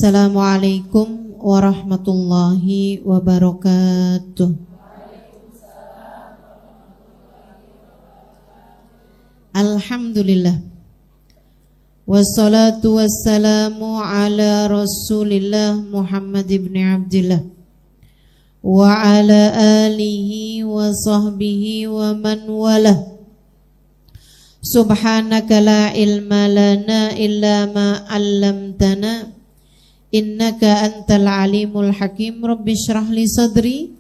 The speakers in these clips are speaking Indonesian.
Assalamualaikum warahmatullahi wabarakatuh. Alhamdulillah. Wassalatu wassalamu ala Rasulillah Muhammad ibn Abdillah wa ala alihi wa sahbihi wa man walah. Subhanaka la ilma lana illa ma 'allamtana innaka antal alimul hakim. Rabbi shrah li sadri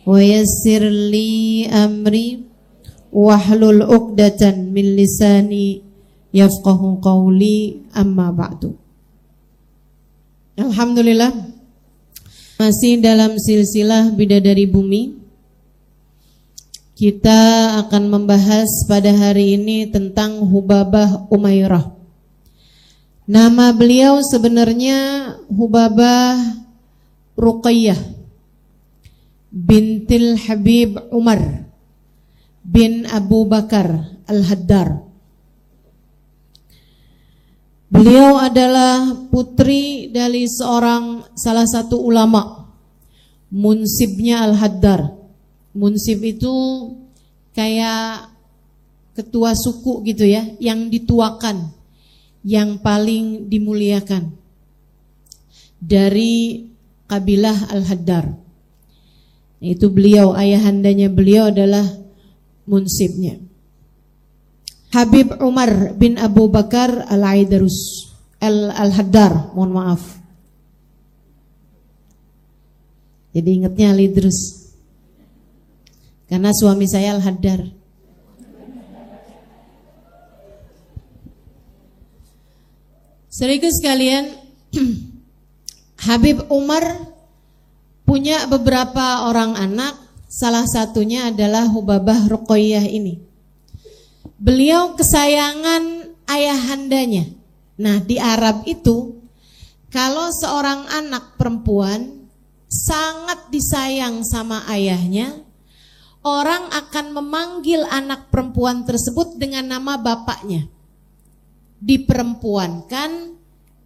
wa yassir li amri wahlul 'uqdatan min lisani yafqahu qawli, amma ba'du. Alhamdulillah, masih dalam silsilah Bidadari Bumi. Kita akan membahas pada hari ini tentang Hubabah Umairah. Nama beliau sebenarnya Hubabah Ruqayyah bintil Habib Umar bin Abu Bakar Al-Haddar. Beliau adalah putri dari salah satu ulama, munsibnya Al-Haddar. Munsib itu kayak ketua suku gitu ya, yang dituakan, yang paling dimuliakan dari kabilah Al-Haddar. Itu beliau, ayahandanya beliau adalah munsibnya. Habib Umar bin Abu Bakar Al-Aidarus Al-Haddar, mohon maaf. Jadi ingatnya Al-Idrus, karena suami saya Al-Haddar. Saudaraku sekalian, Habib Umar punya beberapa orang anak, salah satunya adalah Hubabah Ruqayyah ini. Beliau kesayangan ayahandanya. Nah, di Arab itu kalau seorang anak perempuan sangat disayang sama ayahnya, orang akan memanggil anak perempuan tersebut dengan nama bapaknya. Diperempuankan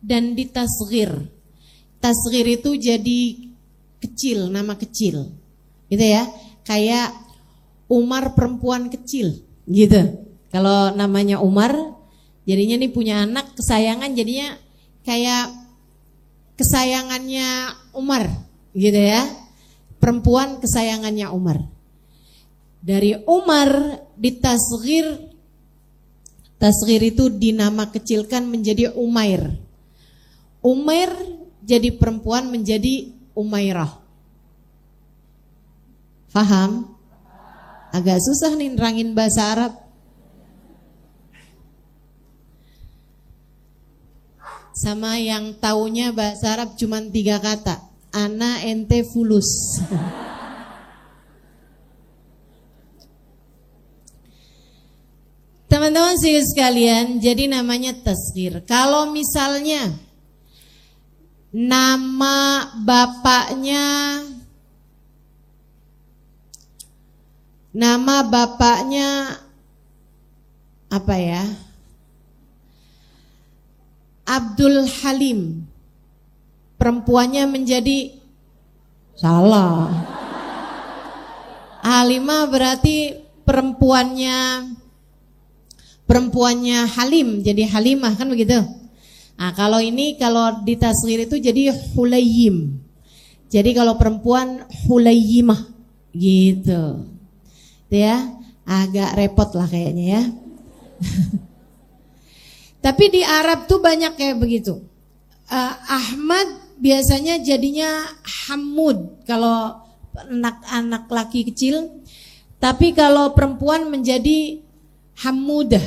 dan ditasghir. Tasghir itu jadi kecil, nama kecil, gitu ya. Kayak Umar perempuan kecil, gitu. Kalau namanya Umar, jadinya nih punya anak kesayangan, jadinya kayak kesayangannya Umar, gitu ya. Perempuan kesayangannya Umar. Dari Umar ditasghir. Tasghir itu dinama kecilkan menjadi Umair. Umair jadi perempuan menjadi Umairah. Faham? Agak susah nih nerangin bahasa Arab. Sama yang taunya bahasa Arab cuma 3 kata. Ana ente fulus. Teman-teman sekalian, jadi namanya tasghir. Kalau misalnya nama bapaknya apa ya? Abdul Halim. Perempuannya menjadi salah. Halimah berarti perempuannya Halim, jadi Halimah, kan begitu. Nah, kalau di tasghir itu jadi Hulayyim. Jadi kalau perempuan Hulayyimah, gitu. Itu ya, agak repot lah kayaknya ya. Tapi di Arab tuh banyak kayak begitu. Ahmad biasanya jadinya Hamud kalau anak laki kecil. Tapi kalau perempuan menjadi Hamudah,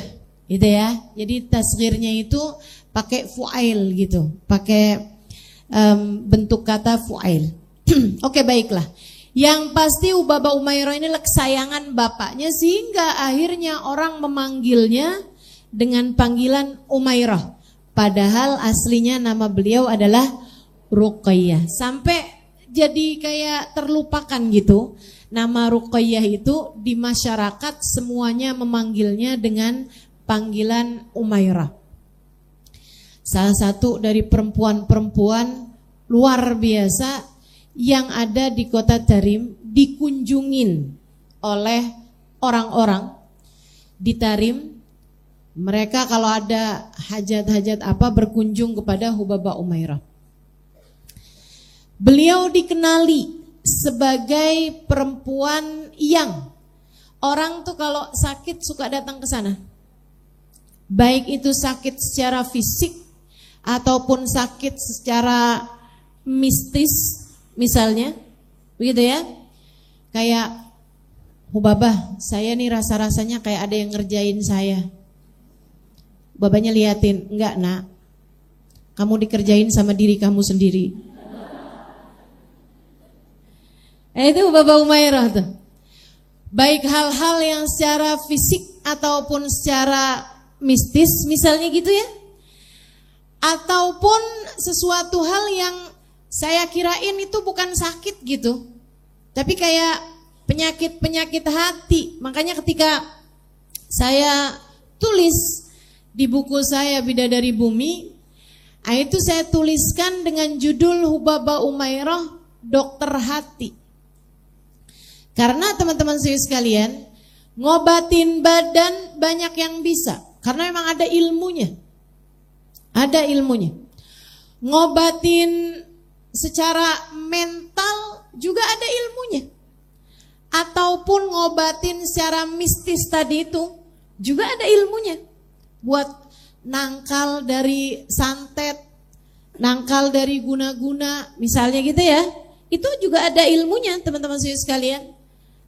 gitu ya. Jadi tasghirnya itu pakai fu'ail gitu, pakai bentuk kata fu'ail. Oke, baiklah. Yang pasti Hubabah Umairah ini kesayangan bapaknya, sehingga akhirnya orang memanggilnya dengan panggilan Umairah. Padahal aslinya nama beliau adalah Ruqayyah. Sampai jadi kayak terlupakan gitu. Nama Ruqayyah itu di masyarakat semuanya memanggilnya dengan panggilan Umairah. salah satu dari perempuan-perempuan luar biasa yang ada di kota Tarim, dikunjungin oleh orang-orang di Tarim. Mereka kalau ada hajat-hajat apa berkunjung kepada Hubabah Umairah. Beliau dikenali sebagai perempuan yang orang tuh kalau sakit suka datang ke sana. Baik itu sakit secara fisik ataupun sakit secara mistis misalnya, begitu ya. Kayak Hubabah, saya nih rasa-rasanya kayak ada yang ngerjain saya. Babanya liatin, enggak nak, kamu dikerjain sama diri kamu sendiri. Itu Hubabah Umairah tuh. Baik hal-hal yang secara fisik ataupun secara mistis misalnya gitu ya, ataupun sesuatu hal yang saya kirain itu bukan sakit gitu, tapi kayak penyakit-penyakit hati. Makanya ketika saya tulis di buku saya Bidadari Bumi, itu saya tuliskan dengan judul Hubabah Umairah Dokter Hati. Karena teman-teman saya sekalian, ngobatin badan banyak yang bisa, karena memang ada ilmunya. Ada ilmunya. Ngobatin secara mental juga ada ilmunya. Ataupun ngobatin secara mistis tadi itu juga ada ilmunya. Buat nangkal dari santet, nangkal dari guna-guna misalnya gitu ya. Itu juga ada ilmunya teman-teman saya sekalian.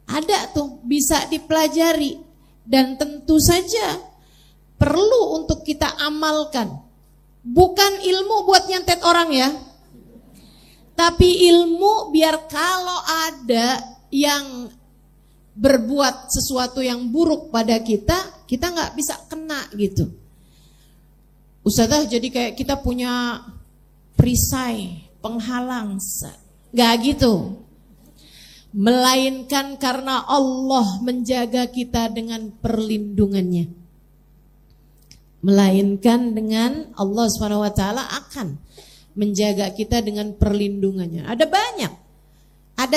Ada tuh, bisa dipelajari. Dan tentu saja perlu untuk kita amalkan. Bukan ilmu buat nyantet orang ya, tapi ilmu biar kalau ada yang berbuat sesuatu yang buruk pada kita, kita gak bisa kena gitu. Ustazah, jadi kayak kita punya perisai, penghalang. Gak gitu. Melainkan karena Allah menjaga kita dengan perlindungannya. Melainkan dengan Allah SWT akan menjaga kita dengan perlindungannya. Ada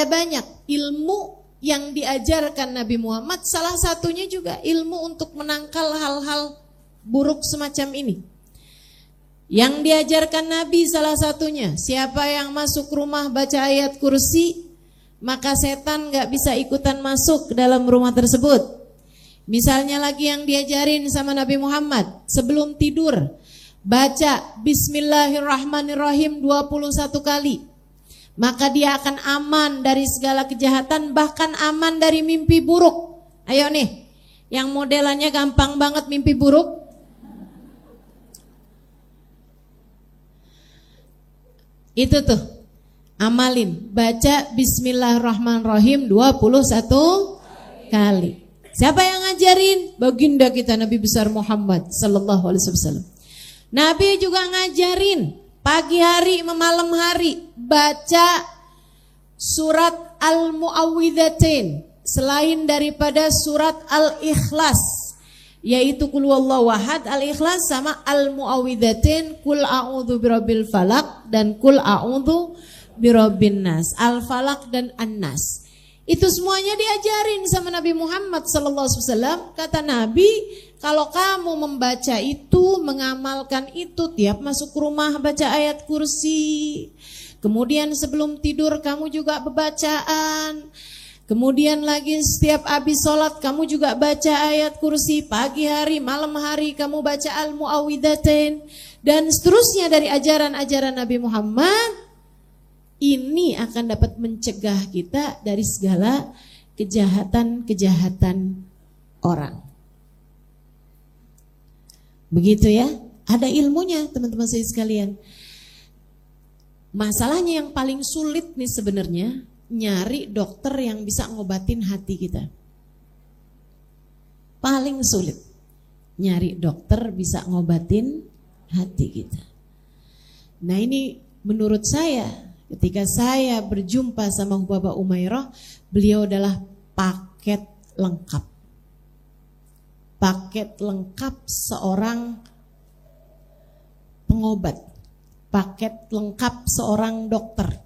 banyak ilmu yang diajarkan Nabi Muhammad. Salah satunya juga ilmu untuk menangkal hal-hal buruk semacam ini. Yang diajarkan Nabi salah satunya, siapa yang masuk rumah baca ayat kursi, maka setan gak bisa ikutan masuk ke dalam rumah tersebut. Misalnya lagi yang diajarin sama Nabi Muhammad, sebelum tidur baca Bismillahirrahmanirrahim 21 kali, maka dia akan aman dari segala kejahatan, bahkan aman dari mimpi buruk. Ayo nih, yang modelannya gampang banget mimpi buruk. Itu tuh, amalin, baca Bismillahirrahmanirrahim 21 kali. Siapa yang ngajarin? Baginda kita Nabi besar Muhammad sallallahu alaihi wasallam. Nabi juga ngajarin pagi hari malam hari baca surat Al-Mu'awwidzatain selain daripada surat Al-Ikhlas, yaitu Qul huwallahu ahad, Al-Ikhlas sama Al-Mu'awwidzatain, Qul a'udzu birabbil falaq dan Qul a'udzu birabbin nas, Al-Falaq dan An-Nas. Itu semuanya diajarin sama Nabi Muhammad sallallahu alaihi wasallam. Kata Nabi, kalau kamu membaca itu, mengamalkan itu, tiap masuk rumah baca ayat kursi. Kemudian sebelum tidur kamu juga bacaan. Kemudian lagi setiap habis sholat kamu juga baca ayat kursi. Pagi hari, malam hari kamu baca Al-Mu'awwidzatain. Dan seterusnya dari ajaran-ajaran Nabi Muhammad. Ini akan dapat mencegah kita dari segala kejahatan-kejahatan orang. Begitu ya, ada ilmunya teman-teman saya sekalian. Masalahnya yang paling sulit nih sebenarnya, nyari dokter yang bisa ngobatin hati kita. Paling sulit, nyari dokter bisa ngobatin hati kita. Nah ini menurut saya, ketika saya berjumpa sama Hubabah Umairah, beliau adalah paket lengkap. Paket lengkap seorang pengobat. Paket lengkap seorang dokter.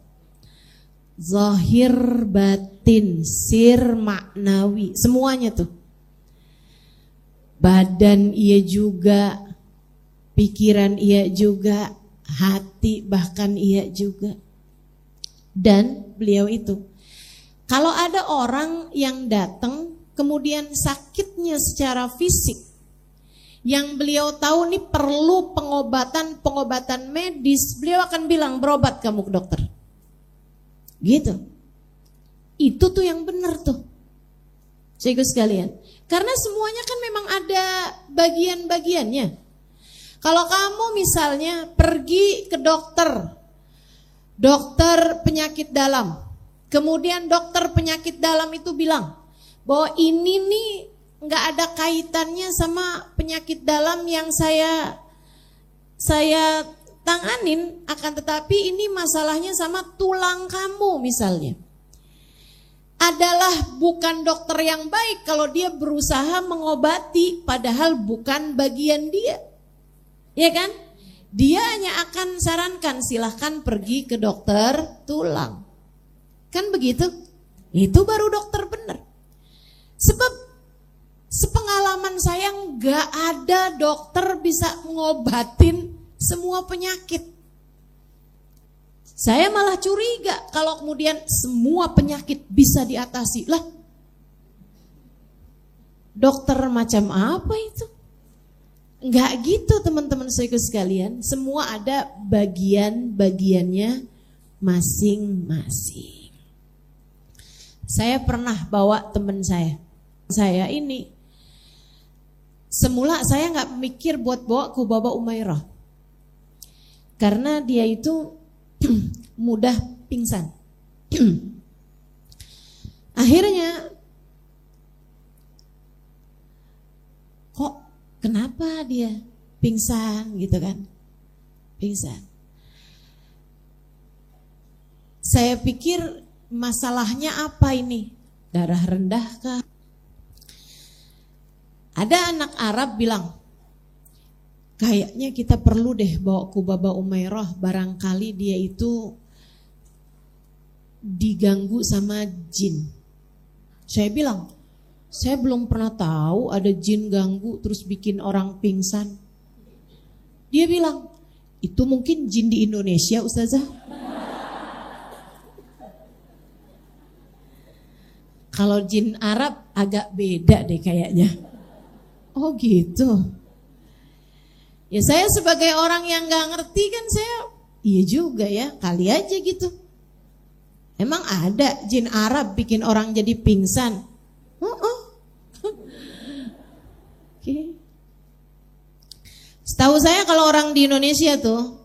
Zahir, batin, sir, maknawi, semuanya tuh. Badan iya juga, pikiran iya juga, hati bahkan iya juga. Dan beliau itu, kalau ada orang yang datang kemudian sakitnya secara fisik, yang beliau tahu nih perlu pengobatan medis, beliau akan bilang berobat kamu ke dokter. Gitu. Itu tuh yang benar tuh. Cikgu sekalian. Karena semuanya kan memang ada bagian-bagiannya. Kalau kamu misalnya pergi ke dokter penyakit dalam, kemudian dokter penyakit dalam itu bilang bahwa ini nih nggak ada kaitannya sama penyakit dalam yang saya tanganin, akan tetapi ini masalahnya sama tulang kamu misalnya. Adalah bukan dokter yang baik kalau dia berusaha mengobati padahal bukan bagian dia. Ya kan? Dia hanya akan sarankan silahkan pergi ke dokter tulang. Kan begitu? Itu baru dokter benar. Sebab sepengalaman saya nggak ada dokter bisa ngobatin semua penyakit. Saya malah curiga kalau kemudian semua penyakit bisa diatasi. Lah, dokter macam apa itu? Nggak gitu teman-teman saya sekalian. Semua ada bagian-bagiannya masing-masing. Saya pernah bawa teman saya ini. Semula saya nggak mikir buat bawa ke Baba Umairah, karena dia itu mudah pingsan. Akhirnya, kok kenapa dia pingsan gitu kan? Pingsan. Saya pikir masalahnya apa ini? Darah rendah kah? Ada anak Arab bilang, kayaknya kita perlu deh bawa ke Baba Umairah, barangkali dia itu diganggu sama jin. Saya bilang, saya belum pernah tahu ada jin ganggu terus bikin orang pingsan. Dia bilang, itu mungkin jin di Indonesia, Ustazah. Kalau jin Arab agak beda deh kayaknya. Oh gitu. Ya saya sebagai orang yang gak ngerti kan saya, iya juga ya, kali aja gitu. Emang ada jin Arab bikin orang jadi pingsan? Okay. Setahu saya kalau orang di Indonesia tuh,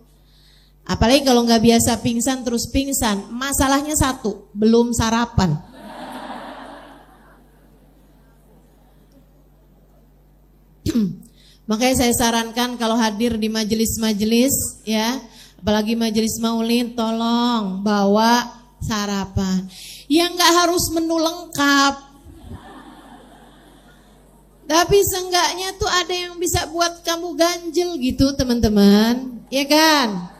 apalagi kalau gak biasa pingsan terus pingsan, masalahnya satu, belum sarapan. Makanya saya sarankan kalau hadir di majelis-majelis ya, apalagi majelis maulid, tolong bawa sarapan. Yang gak harus menu lengkap, tapi seenggaknya tuh ada yang bisa buat kamu ganjel gitu teman-teman. Ya kan?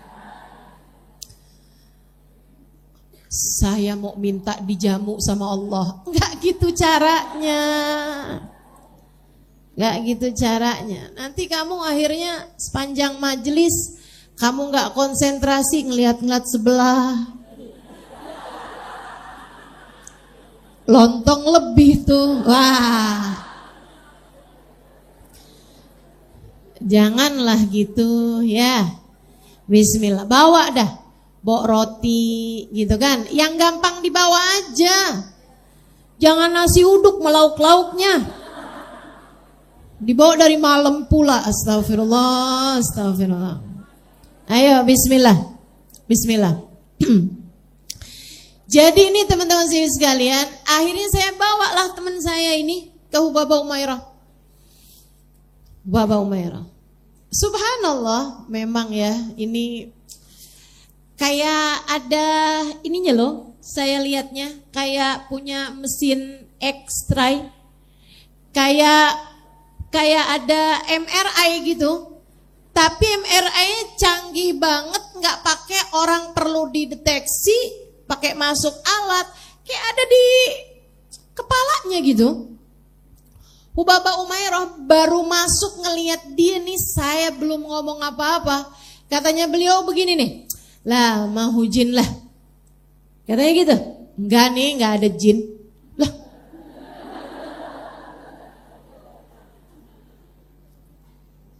Saya mau minta dijamu sama Allah. Enggak gitu caranya. Gak gitu caranya. Nanti kamu akhirnya sepanjang majelis kamu gak konsentrasi ngeliat-ngeliat sebelah. Lontong lebih tuh. Wah. Janganlah gitu ya. Bismillah. Bawa dah. Bawa roti gitu kan. Yang gampang dibawa aja. Jangan nasi uduk melauk-lauknya. Dibawa dari malam pula. Astagfirullah, astagfirullah. Ayo bismillah. Bismillah. Jadi ini teman-teman sekalian, akhirnya saya bawalah teman saya ini ke Baba Umairah. Baba Umairah. Subhanallah, memang ya ini kayak ada ininya loh. Saya lihatnya kayak punya mesin X-ray. Kayak ada MRI gitu. Tapi MRI-nya canggih banget, nggak pakai orang perlu dideteksi, pakai masuk alat, kayak ada di kepalanya gitu. Hubaba Umairah baru masuk ngelihat dia nih, saya belum ngomong apa-apa. Katanya beliau begini nih, lah mau jin lah. Katanya gitu, enggak nih, enggak ada jin. Lah,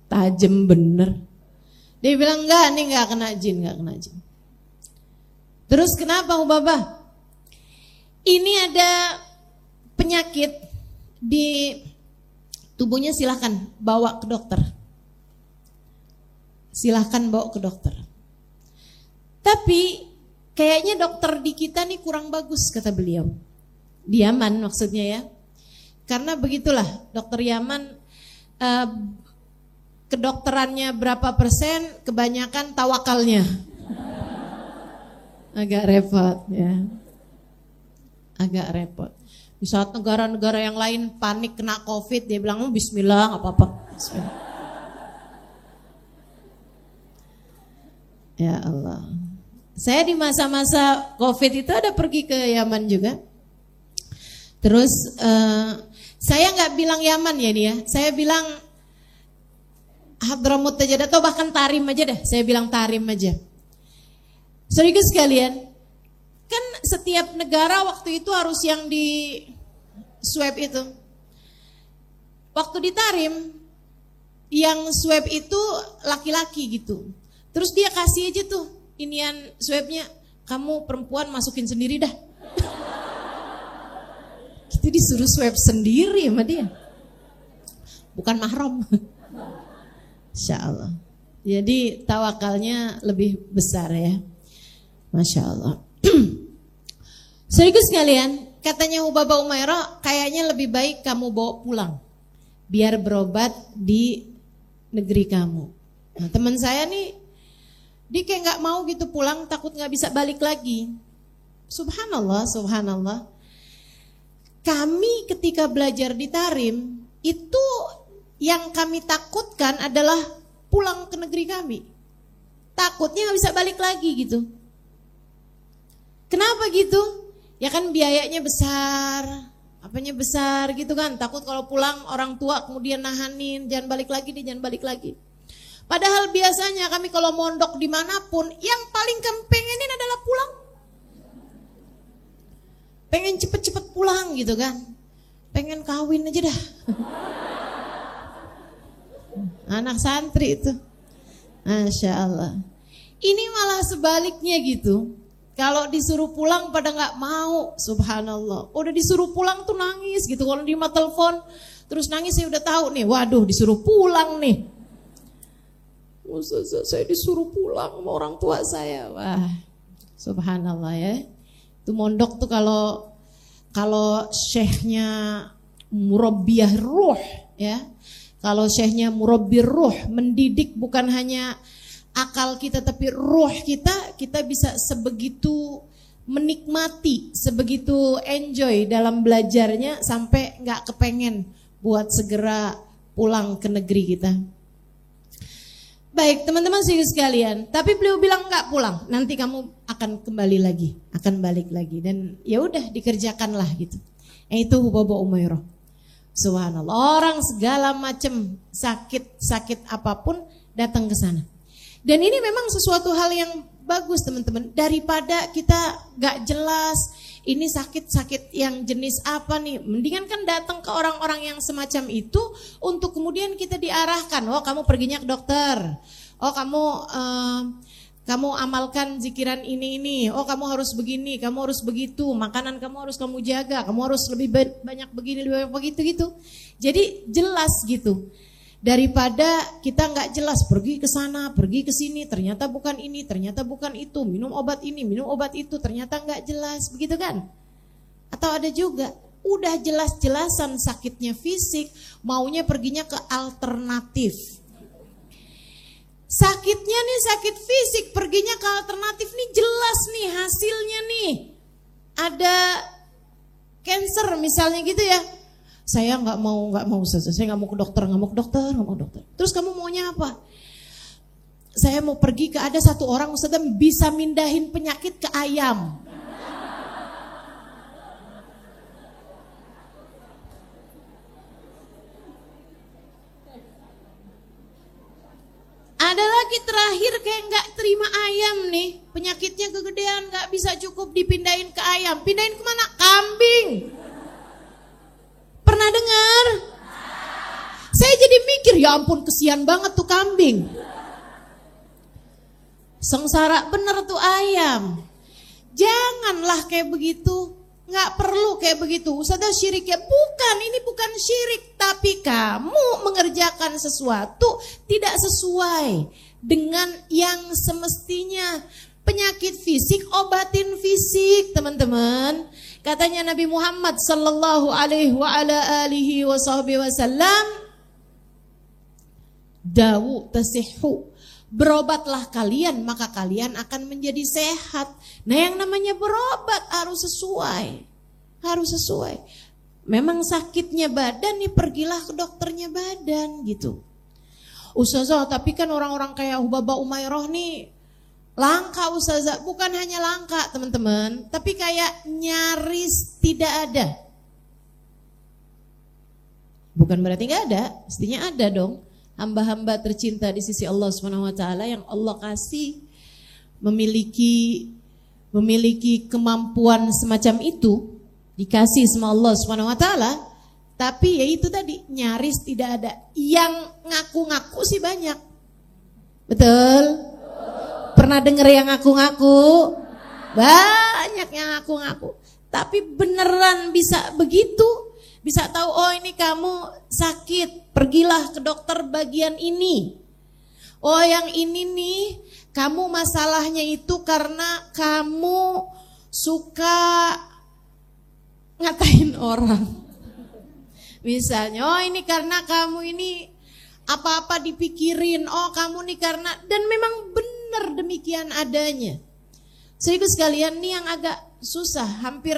tajem bener. Dia bilang enggak nih, enggak kena jin, enggak kena jin. Terus kenapa Hubaba? Ini ada penyakit di tubuhnya, silahkan bawa ke dokter. Silahkan bawa ke dokter. Tapi kayaknya dokter di kita nih kurang bagus, kata beliau. Di Yaman maksudnya ya. Karena begitulah dokter Yaman, kedokterannya berapa persen, kebanyakan tawakalnya. Agak repot ya. Agak repot. Di saat negara-negara yang lain panik kena COVID, dia bilang, bismillah, gak apa-apa. Bismillah. Ya Allah. Saya di masa-masa COVID itu ada pergi ke Yaman juga. Terus saya gak bilang Yaman ya nih ya. Saya bilang Hadramut aja, atau bahkan Tarim aja deh. Saya bilang Tarim aja. Saudara sekalian, kan setiap negara waktu itu harus yang di swab itu. Waktu di Tarim, yang swab itu laki-laki gitu. Terus dia kasih aja tuh inian swabnya, kamu perempuan masukin sendiri dah. Itu disuruh swab sendiri sama dia. Bukan mahram. Insya Allah. Jadi tawakalnya lebih besar ya. Masya Allah. Saudara sekalian, katanya Hubaba Umairah, kayaknya lebih baik kamu bawa pulang biar berobat di negeri kamu. Nah, teman saya nih, dia kayak nggak mau gitu pulang, takut nggak bisa balik lagi. Subhanallah, subhanallah. Kami ketika belajar di Tarim, itu yang kami takutkan adalah pulang ke negeri kami. Takutnya nggak bisa balik lagi gitu. Kenapa gitu? Ya kan biayanya besar, apanya besar gitu kan. Takut kalau pulang orang tua kemudian nahanin, jangan balik lagi, dia jangan balik lagi. Padahal biasanya kami kalau mondok dimanapun, yang paling kami pengenin adalah pulang. Pengen cepet-cepet pulang gitu kan. Pengen kawin aja dah. Anak santri itu. Masya Allah. Ini malah sebaliknya gitu. Kalau disuruh pulang pada nggak mau, subhanallah. Udah disuruh pulang tuh nangis gitu. Kalau di telepon terus nangis, saya udah tahu nih. Waduh, disuruh pulang nih. Saya disuruh pulang sama orang tua saya. Wah, subhanallah ya. Itu mondok tuh kalau syekhnya murabbiyah ruh ya. Kalau syekhnya murabbir ruh, mendidik bukan hanya akal kita tapi ruh kita bisa sebegitu menikmati, sebegitu enjoy dalam belajarnya sampai nggak kepengen buat segera pulang ke negeri kita. Baik teman-teman sekalian, tapi beliau bilang nggak pulang, nanti kamu akan kembali lagi, akan balik lagi, dan ya udah dikerjakanlah gitu. Itu Hubaba Umairah. Subhanallah, orang segala macam sakit apapun datang ke sana. Dan ini memang sesuatu hal yang bagus teman-teman. Daripada kita gak jelas ini sakit yang jenis apa nih. Mendingan kan datang ke orang-orang yang semacam itu untuk kemudian kita diarahkan. Oh kamu perginya ke dokter. Oh kamu amalkan zikiran ini. Oh kamu harus begini, kamu harus begitu. Makanan kamu harus kamu jaga. Kamu harus lebih banyak begini, lebih banyak begitu gitu. Jadi jelas gitu. Daripada kita nggak jelas pergi ke sana, pergi ke sini, ternyata bukan ini, ternyata bukan itu, minum obat ini, minum obat itu, ternyata nggak jelas, begitu kan? Atau ada juga, udah jelas-jelasan sakitnya fisik, maunya perginya ke alternatif. Sakitnya nih sakit fisik, perginya ke alternatif nih jelas nih hasilnya nih. Ada cancer misalnya gitu ya. Saya nggak mau saja. Saya nggak mau ke dokter. Terus kamu maunya apa? saya mau pergi ke ada satu orang Ustazah bisa mindahin penyakit ke ayam. Ada lagi terakhir kayak nggak terima ayam nih, penyakitnya kegedean, nggak bisa cukup dipindahin ke ayam, pindahin kemana? Kambing. Pernah dengar? Saya jadi mikir, ya ampun kesian banget tuh kambing. Sengsara bener tuh ayam. Janganlah kayak begitu. Nggak perlu kayak begitu. Ustazah syirik ya? Bukan, ini bukan syirik. Tapi kamu mengerjakan sesuatu tidak sesuai dengan yang semestinya. Penyakit fisik, obatin fisik teman-teman. Katanya Nabi Muhammad sallallahu alaihi wa ala alihi wasallam, Dawu tasihhu, berobatlah kalian maka kalian akan menjadi sehat. Nah yang namanya berobat harus sesuai. Harus sesuai. Memang sakitnya badan nih, pergilah ke dokternya badan gitu. Ustazah tapi kan orang-orang kayak Hubaba Umairah nih langka Ustazah. Bukan hanya langka teman-teman, tapi kayak nyaris tidak ada. Bukan berarti gak ada, mestinya ada dong. Hamba-hamba tercinta di sisi Allah SWT yang Allah kasih memiliki kemampuan semacam itu, dikasih sama Allah SWT, tapi ya itu tadi nyaris tidak ada. Yang ngaku-ngaku sih banyak. Betul? Pernah dengar yang ngaku-ngaku? Banyak yang ngaku-ngaku. Tapi beneran bisa begitu? Bisa tahu, oh ini kamu sakit, pergilah ke dokter bagian ini. Oh yang ini nih, kamu masalahnya itu karena kamu suka ngatain orang. Misalnya, oh ini karena kamu ini apa-apa dipikirin. Oh kamu nih karena, dan memang benar demikian adanya. Sehingga sekalian nih yang agak susah, hampir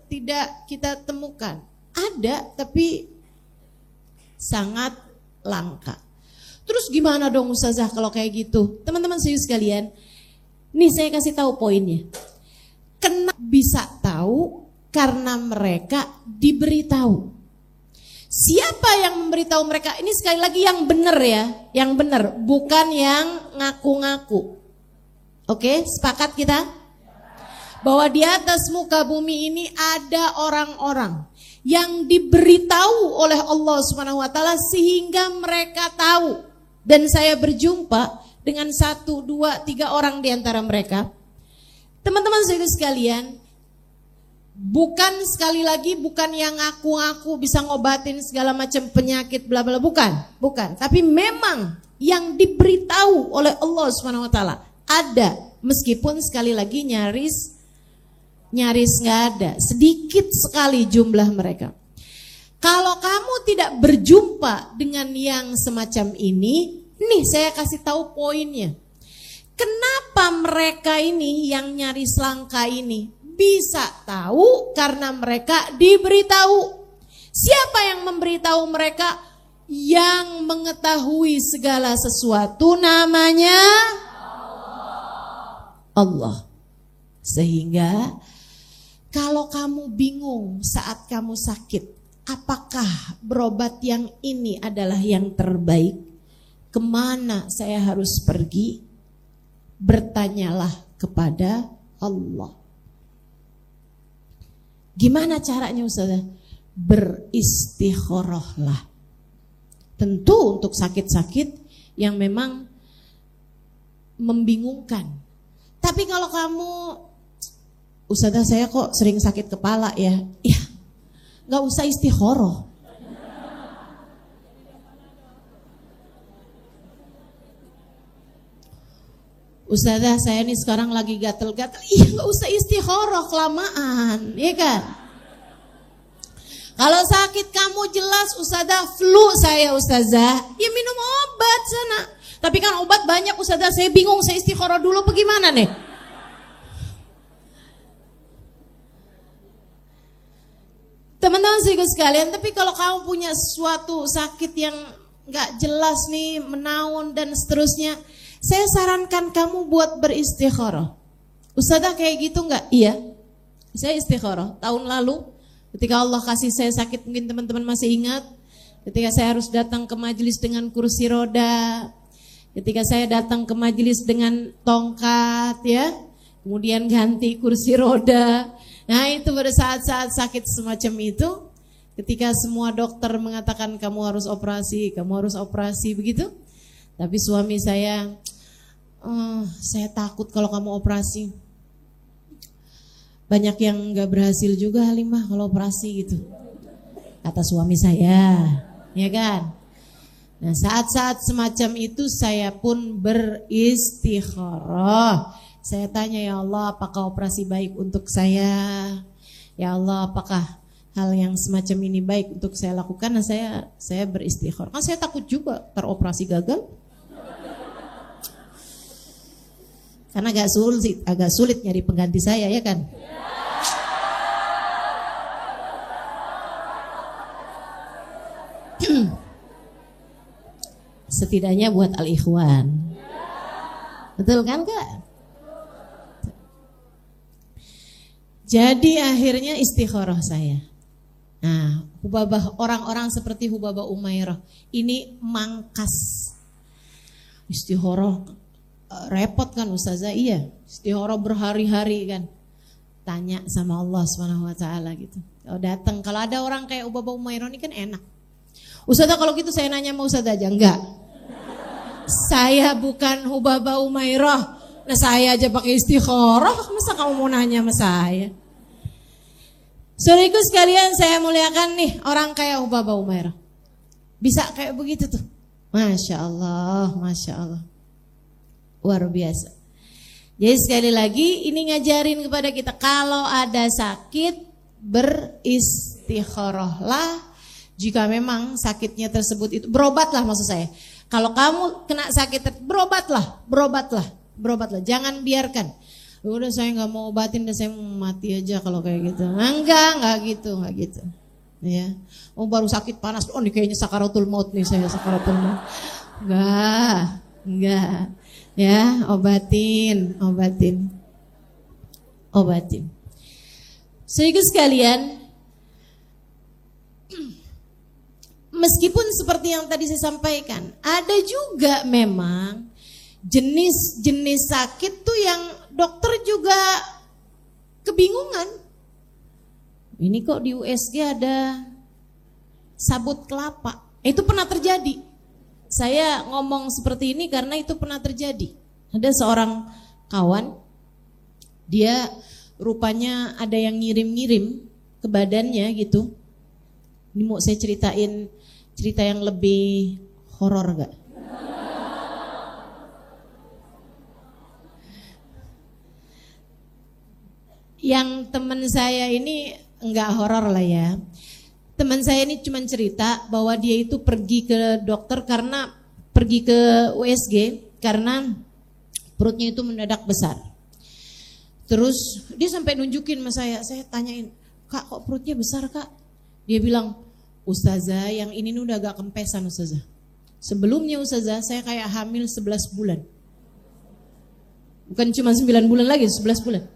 tidak kita temukan. Ada tapi sangat langka. Terus gimana dong Ustazah kalau kayak gitu? Teman-teman serius sekalian, nih saya kasih tahu poinnya. Kenapa bisa tahu? Karena mereka diberitahu. Siapa yang memberitahu mereka? Ini sekali lagi yang benar ya, yang benar, bukan yang ngaku-ngaku. Oke, sepakat kita? Bahwa di atas muka bumi ini ada orang-orang yang diberitahu oleh Allah Subhanahu wa taala sehingga mereka tahu. Dan saya berjumpa dengan 1, 2, 3 orang di antara mereka. Teman-teman sekalian, bukan sekali lagi bukan yang ngaku-ngaku bisa ngobatin segala macam penyakit bla bla, bukan. Tapi memang yang diberitahu oleh Allah Subhanahu wa taala ada, meskipun sekali lagi nyaris nggak ada, sedikit sekali jumlah mereka. Kalau kamu tidak berjumpa dengan yang semacam ini, nih saya kasih tahu poinnya. Kenapa mereka ini yang nyaris langka ini bisa tahu? Karena mereka diberitahu. Siapa yang memberitahu mereka? Yang mengetahui segala sesuatu namanya Allah. Sehingga kalau kamu bingung saat kamu sakit, apakah berobat yang ini adalah yang terbaik? Kemana saya harus pergi? Bertanyalah kepada Allah. Gimana caranya Ustazah? Beristikharahlah. Tentu untuk sakit-sakit yang memang membingungkan. Tapi kalau kamu, Ustazah saya kok sering sakit kepala ya, gak usah istikharah. Ustazah saya nih sekarang lagi gatel-gatel, gak usah istikharah kelamaan, ya kan? Kalau sakit kamu jelas Ustazah flu saya Ustazah, ya minum obat sana. Tapi kan obat banyak Ustazah, saya bingung saya istikharah dulu bagaimana nih? Teman-teman sekalian, tapi kalau kamu punya suatu sakit yang gak jelas nih, menaun dan seterusnya, Saya sarankan kamu buat beristikharah. Ustazah kayak gitu enggak? Iya. Saya istikharah tahun lalu ketika Allah kasih saya sakit, mungkin teman-teman masih ingat, ketika saya harus datang ke majelis dengan kursi roda, ketika saya datang ke majelis dengan tongkat ya, kemudian ganti kursi roda. Nah itu pada saat-saat sakit semacam itu, ketika semua dokter mengatakan kamu harus operasi begitu. Tapi suami saya takut kalau kamu operasi. Banyak yang gak berhasil juga Halimah kalau operasi gitu, kata suami saya, ya kan. Nah saat-saat semacam itu saya pun beristikharah. Saya tanya, ya Allah apakah operasi baik untuk saya? Ya Allah apakah hal yang semacam ini baik untuk saya lakukan? Nah saya beristikharah. Kan saya takut juga teroperasi gagal. Karena agak sulit nyari pengganti saya, ya kan? Setidaknya buat al-ikhwan. Betul kan Kak? Jadi akhirnya istikharah saya. Nah, orang-orang seperti Hubabah Umairah ini mangkas. Istikharah repot kan Ustazah? Iya, istikharah berhari-hari kan. Tanya sama Allah SWT gitu. Kalau datang, kalau ada orang kayak Hubabah Umairah ini kan enak. Ustazah kalau gitu saya nanya sama Ustazah aja. Enggak. Saya bukan Hubabah Umairah. Nah saya aja pakai istikharah, masa kamu mau nanya sama saya? Saudaraku sekalian, saya muliakan nih orang kayak Hubabah Umairah. Bisa kayak begitu tuh. Masya Allah, Masya Allah. Luar biasa. Jadi sekali lagi ini ngajarin kepada kita, kalau ada sakit beristikharahlah. Jika memang sakitnya tersebut itu, berobatlah maksud saya. Kalau kamu kena sakit, berobatlah. Jangan biarkan. Udah saya nggak mau obatin, dan saya mau mati aja kalau kayak gitu. Enggak gitu. Ya, baru sakit panas, ini kayaknya sakaratul maut nih saya, sakaratul maut. Enggak. Ya, obatin. Saudaraku sekalian, meskipun seperti yang tadi saya sampaikan, ada juga memang jenis-jenis sakit tuh yang dokter juga kebingungan. Ini kok di USG ada sabut kelapa. Itu pernah terjadi. Saya ngomong seperti ini karena itu pernah terjadi. Ada seorang kawan, dia rupanya ada yang ngirim-ngirim ke badannya gitu. Ini mau saya ceritain cerita yang lebih horor gak? Yang teman saya ini enggak horor lah ya. Teman saya ini cuma cerita bahwa dia itu pergi ke dokter karena pergi ke USG karena perutnya itu mendadak besar. Terus dia sampai nunjukin sama saya tanyain, "Kak, kok perutnya besar, Kak?" Dia bilang, "Ustazah, yang ini udah agak kempesan Ustazah. Sebelumnya Ustazah, saya kayak hamil 11 bulan. Bukan cuma 9 bulan lagi, 11 bulan."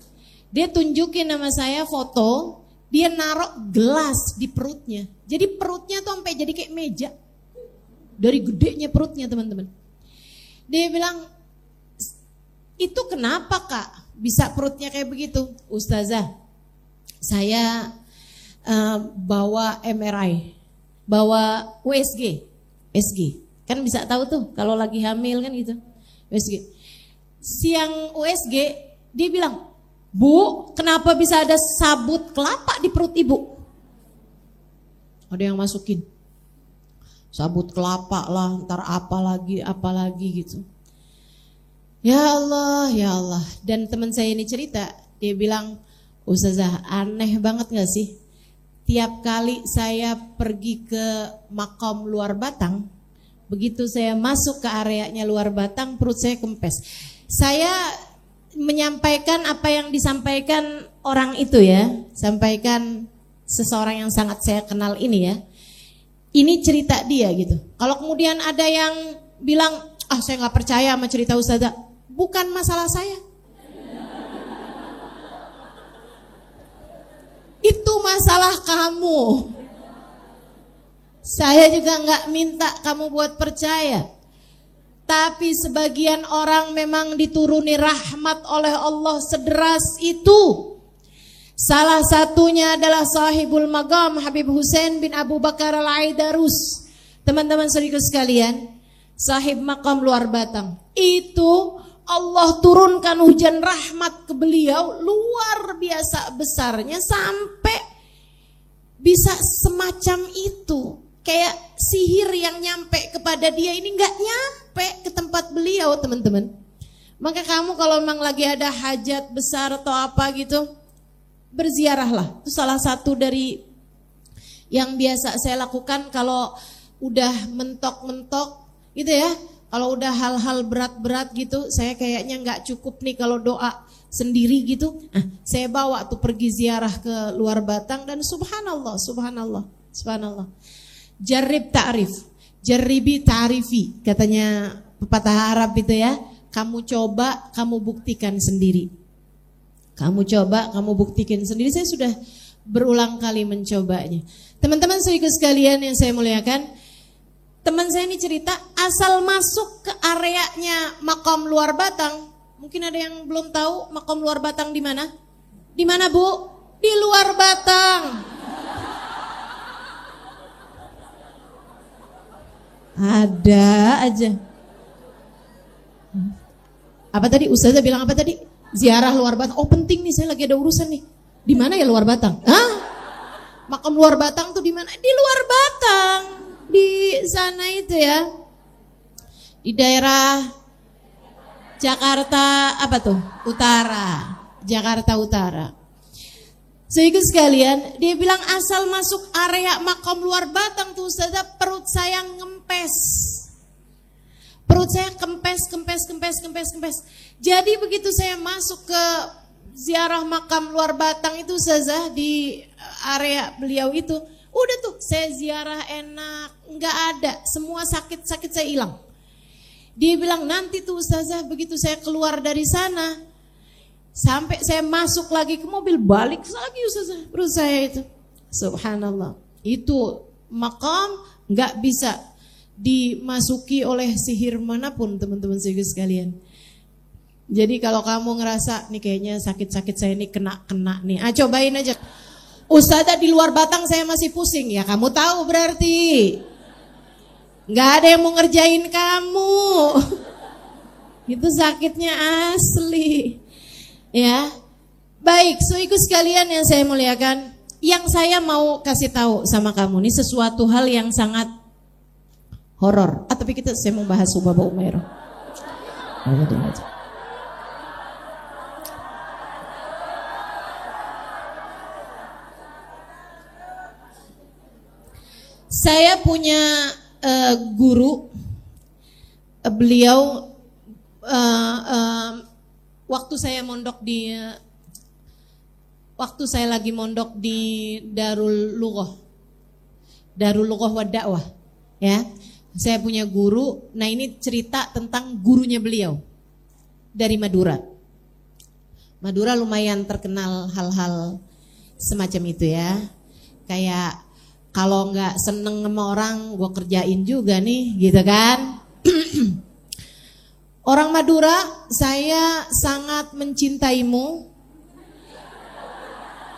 Dia tunjukin sama saya foto, dia naruh gelas di perutnya. Jadi perutnya tuh sampai jadi kayak meja. Dari gedenya perutnya teman-teman. Dia bilang, "Itu kenapa Kak bisa perutnya kayak begitu?" "Ustazah, saya bawa MRI, bawa USG, SG. Kan bisa tahu tuh kalau lagi hamil kan gitu. USG. Siang USG dia bilang, "Bu, kenapa bisa ada sabut kelapa di perut ibu?" Ada yang masukin sabut kelapa lah, ntar apa lagi gitu. Ya Allah. Dan teman saya ini cerita, dia bilang, "Ustazah, aneh banget gak sih? Tiap kali saya pergi ke makam Luar Batang, begitu saya masuk ke areanya Luar Batang, perut saya kempes." Saya menyampaikan apa yang disampaikan orang itu ya, sampaikan seseorang yang sangat saya kenal ini ya. Ini cerita dia gitu. Kalau kemudian ada yang bilang, saya nggak percaya sama cerita ustazah. Bukan masalah saya. Itu masalah kamu. Saya juga nggak minta kamu buat percaya. Tapi sebagian orang memang dituruni rahmat oleh Allah sederas itu. Salah satunya adalah sahibul maqam Habib Hussein bin Abu Bakar Al-Aidarus. Teman-teman saudaraku sekalian, sahib maqam Luar Batang. Itu Allah turunkan hujan rahmat ke beliau luar biasa besarnya sampai bisa semacam itu. Kayak sihir yang nyampe kepada dia ini nggak nyampe ke tempat beliau, teman-teman. Maka kamu kalau memang lagi ada hajat besar atau apa gitu, berziarahlah. Itu salah satu dari yang biasa saya lakukan kalau udah mentok-mentok gitu ya. Kalau udah hal-hal berat-berat gitu, saya kayaknya nggak cukup nih kalau doa sendiri gitu. Saya bawa tuh pergi ziarah ke Luar Batang dan subhanallah, subhanallah, subhanallah. Jarib ta'rif, jaribi ta'rifi, katanya pepatah Arab itu ya. Kamu coba, kamu buktikan sendiri. Kamu coba, kamu buktikan sendiri. Saya sudah berulang kali mencobanya. Teman-teman saudaraku sekalian yang saya muliakan, teman saya ini cerita asal masuk ke areanya Maqam Luar Batang. Mungkin ada yang belum tahu Maqam Luar Batang di mana? Di mana, Bu? Di Luar Batang. Ada aja. Apa tadi? Ustazah bilang apa tadi? Ziarah Luar Batang. Oh penting nih, saya lagi ada urusan nih. Di mana ya Luar Batang? Hah? Makam Luar Batang tuh di mana? Di Luar Batang. Di sana itu ya. Di daerah Jakarta apa tuh? Utara. Jakarta Utara. Sehingga sekalian, dia bilang asal masuk area Makam Luar Batang tuh Ustazah, perut saya ngempes. Perut saya kempes. Jadi begitu saya masuk ke ziarah Makam Luar Batang itu Ustazah, di area beliau itu, udah tuh saya ziarah enak, nggak ada, semua sakit saya hilang. Dia bilang nanti tuh Ustazah, begitu saya keluar dari sana, sampai saya masuk lagi ke mobil, balik lagi Ustazah, perut saya itu. Subhanallah. Itu makam nggak bisa dimasuki oleh sihir manapun, teman-teman sekalian. Jadi kalau kamu ngerasa nih kayaknya sakit-sakit saya ini kena nih, cobain aja. Ustazah di Luar Batang saya masih pusing, ya kamu tahu berarti nggak ada yang mau ngerjain kamu. Itu sakitnya asli. Ya, baik, ikut sekalian yang saya muliakan, yang saya mau kasih tahu sama kamu ini sesuatu hal yang sangat horor. Tapi saya mau bahas Subaba Umairah. Saya punya guru, beliau waktu saya lagi mondok di Darul Lughah wa Da'wah, ya. Saya punya guru. Nah, ini cerita tentang gurunya beliau dari Madura. Madura lumayan terkenal hal-hal semacam itu ya. Kayak kalau nggak seneng sama orang, gue kerjain juga nih, gitu kan? Orang Madura, saya sangat mencintaimu.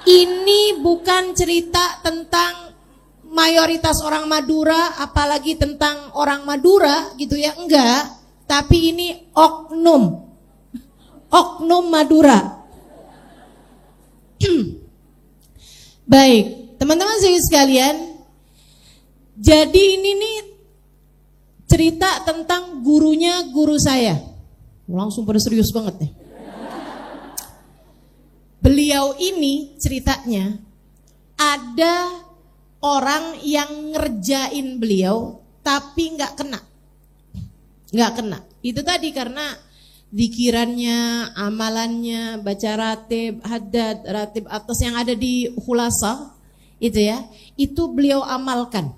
Ini bukan cerita tentang mayoritas orang Madura, apalagi tentang orang Madura gitu ya, enggak. Tapi ini oknum Madura. Baik, teman-teman sekalian. Jadi ini nih cerita tentang guru saya. Langsung pada serius banget nih. Beliau ini ceritanya ada orang yang ngerjain beliau tapi nggak kena. Itu tadi karena zikirannya, amalannya, baca ratib, haddad, ratib atas yang ada di Khulasa itu ya, itu beliau amalkan.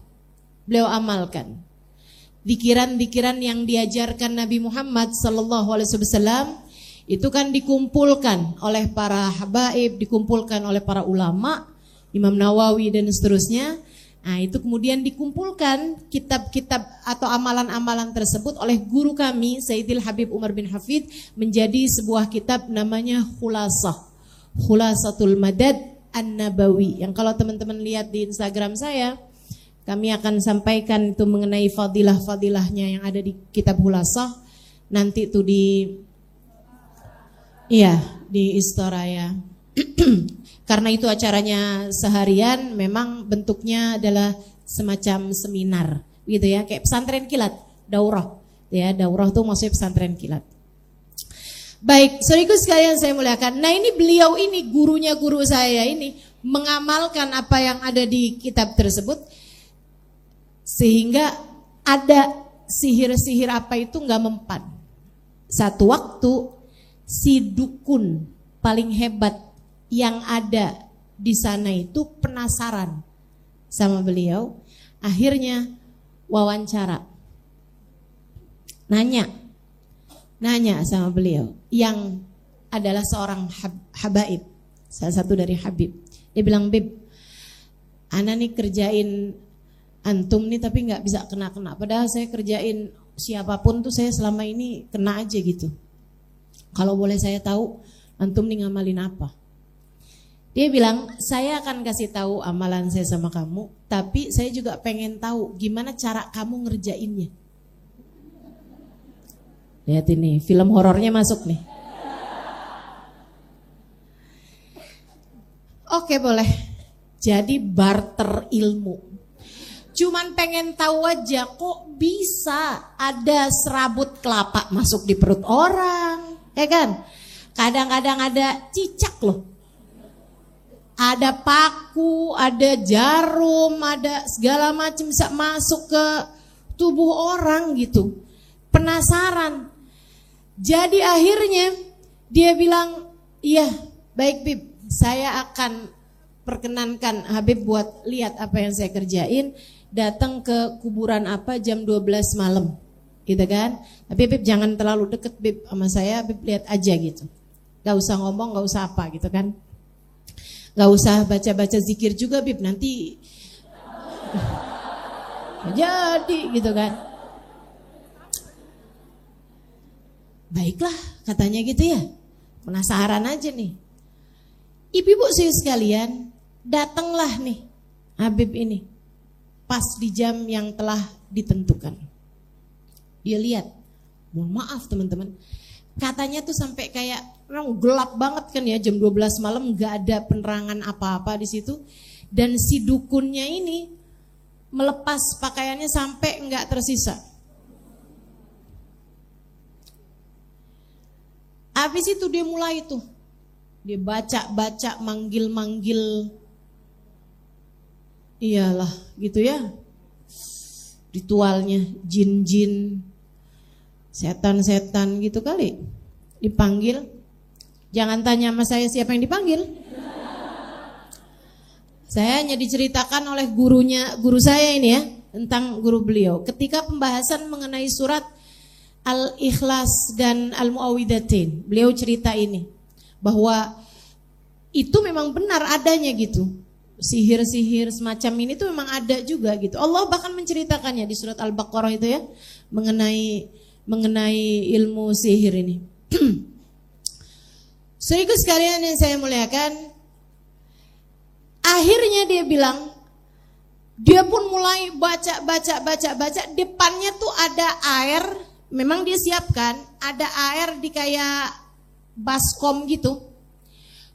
Zikiran-zikiran yang diajarkan Nabi Muhammad sallallahu alaihi wasallam itu kan dikumpulkan oleh para habaib, dikumpulkan oleh para ulama, Imam Nawawi dan seterusnya. Nah, itu kemudian dikumpulkan kitab-kitab atau amalan-amalan tersebut oleh guru kami Sayyidil Habib Umar bin Hafid menjadi sebuah kitab namanya Khulasatul Madad An-Nabawi, yang kalau teman-teman lihat di Instagram saya, kami akan sampaikan itu mengenai fadilah-fadilahnya yang ada di kitab Khulasah. Nanti itu di Istoraya. Karena itu acaranya seharian, memang bentuknya adalah semacam seminar, gitu ya, kayak pesantren kilat, daurah, ya, daurah tuh maksudnya pesantren kilat. Baik, saudaraku sekalian saya muliakan. Nah, ini beliau ini gurunya guru saya ini mengamalkan apa yang ada di kitab tersebut, sehingga ada sihir-sihir apa itu nggak mempan. Satu waktu si dukun paling hebat yang ada di sana itu penasaran sama beliau, akhirnya wawancara, nanya sama beliau yang adalah seorang habaib, salah satu dari habib. Dia bilang, "Bib, ana nih kerjain antum nih tapi nggak bisa kena-kena, padahal saya kerjain siapapun tuh saya selama ini kena aja gitu. Kalau boleh saya tahu antum nih ngamalin apa?" Dia bilang, "Saya akan kasih tahu amalan saya sama kamu, tapi saya juga pengen tahu gimana cara kamu ngerjainnya." Lihat ini, film horornya masuk nih. Oke, boleh. Jadi barter ilmu. Cuman pengen tahu aja kok bisa ada serabut kelapa masuk di perut orang, ya kan? Kadang-kadang ada cicak loh. Ada paku, ada jarum, ada segala macam bisa masuk ke tubuh orang gitu. Penasaran. Jadi akhirnya dia bilang, "Iya, baik Bib, saya akan perkenankan Habib buat lihat apa yang saya kerjain. Datang ke kuburan apa jam 12 malam." Gitu kan. Tapi Bib jangan terlalu deket Bib sama saya, Bib lihat aja gitu. Gak usah ngomong, gak usah apa gitu kan. Gak usah baca-baca zikir juga Bib, nanti jadi gitu kan. Baiklah, katanya gitu ya. Penasaran aja nih. Ibu-ibu sekalian, datanglah nih Habib ini pas di jam yang telah ditentukan. Dia lihat, mohon maaf teman-teman, katanya tuh sampai kayak gelap banget kan ya, jam 12 malam nggak ada penerangan apa-apa di situ, dan si dukunnya ini melepas pakaiannya sampai nggak tersisa. Habis itu dia mulai tuh, dia baca-baca, manggil-manggil, iyalah gitu ya, ritualnya jin-jin, setan-setan gitu kali, dipanggil. Jangan tanya sama saya siapa yang dipanggil. Saya hanya diceritakan oleh guru saya ini ya, tentang guru beliau. Ketika pembahasan mengenai surat Al-Ikhlas dan Al-Mu'awwidhatain, beliau cerita ini, bahwa itu memang benar adanya gitu. Sihir-sihir semacam ini tuh memang ada juga gitu. Allah bahkan menceritakannya di surat Al-Baqarah itu ya, mengenai ilmu sihir ini. Saudaraku sekalian yang saya muliakan, akhirnya dia bilang, dia pun mulai baca. Depannya tuh ada air, memang dia siapkan, ada air di kayak baskom gitu.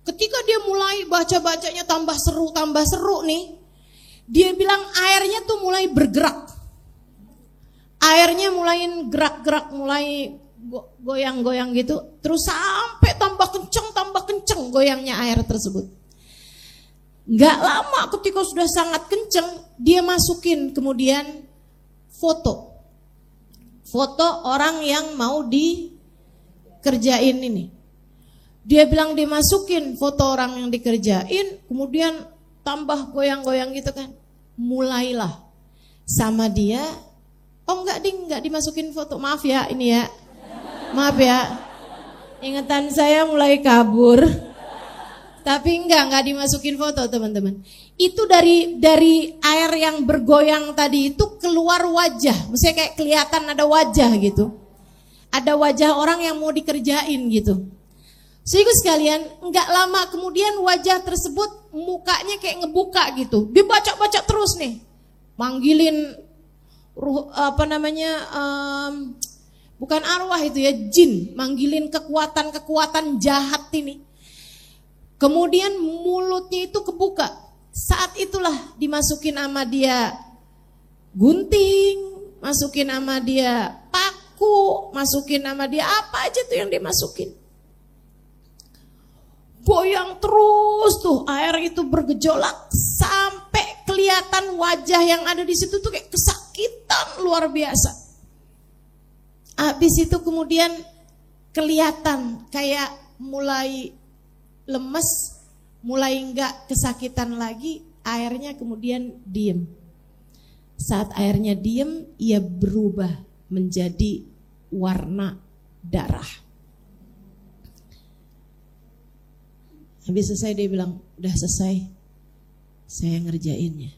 Ketika dia mulai baca-bacanya tambah seru nih, dia bilang airnya tuh mulai bergerak. Airnya mulai gerak-gerak, mulai goyang-goyang gitu, terus sampai tambah kenceng goyangnya air tersebut. Gak lama ketika sudah sangat kenceng, dia masukin kemudian foto orang yang mau dikerjain ini. Dia bilang dimasukin foto orang yang dikerjain, kemudian tambah goyang-goyang gitu kan. Mulailah sama dia Oh enggak ding, enggak dimasukin foto. Maaf ya ini ya. Maaf ya. Ingatan saya mulai kabur. Tapi enggak dimasukin foto teman-teman. Itu dari air yang bergoyang tadi itu keluar wajah. Maksudnya kayak kelihatan ada wajah gitu. Ada wajah orang yang mau dikerjain gitu. Sehingga sekalian, enggak lama kemudian wajah tersebut mukanya kayak ngebuka gitu. Dia baca terus nih. Manggilin bukan arwah itu ya, jin. Manggilin kekuatan jahat ini. Kemudian mulutnya itu kebuka. Saat itulah dimasukin sama dia gunting, masukin sama dia paku, masukin sama dia apa aja tuh yang dimasukin. Goyang terus tuh, air itu bergejolak sampai kelihatan wajah yang ada di situ tuh kayak kesakitan luar biasa. Habis itu kemudian kelihatan kayak mulai lemes, mulai enggak kesakitan lagi, airnya kemudian diem. Saat airnya diem, ia berubah menjadi warna darah. Habis selesai dia bilang, udah selesai, saya ngerjainnya.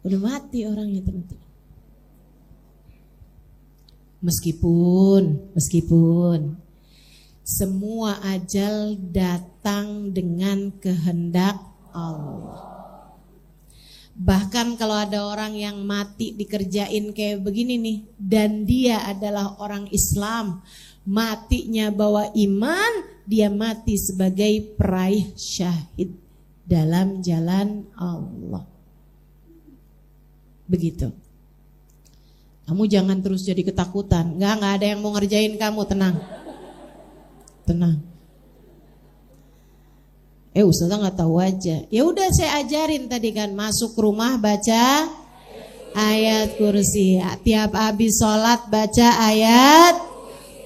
Udah mati orangnya teman-teman. Meskipun semua ajal datang dengan kehendak Allah. Bahkan kalau ada orang yang mati dikerjain kayak begini nih, dan dia adalah orang Islam, matinya bawa iman, dia mati sebagai peraih syahid dalam jalan Allah. Begitu. Kamu jangan terus jadi ketakutan. Enggak ada yang mau ngerjain kamu, tenang. Ustazah nggak tahu aja. Ya udah saya ajarin tadi kan, masuk rumah baca ayat kursi. Tiap habis sholat baca ayat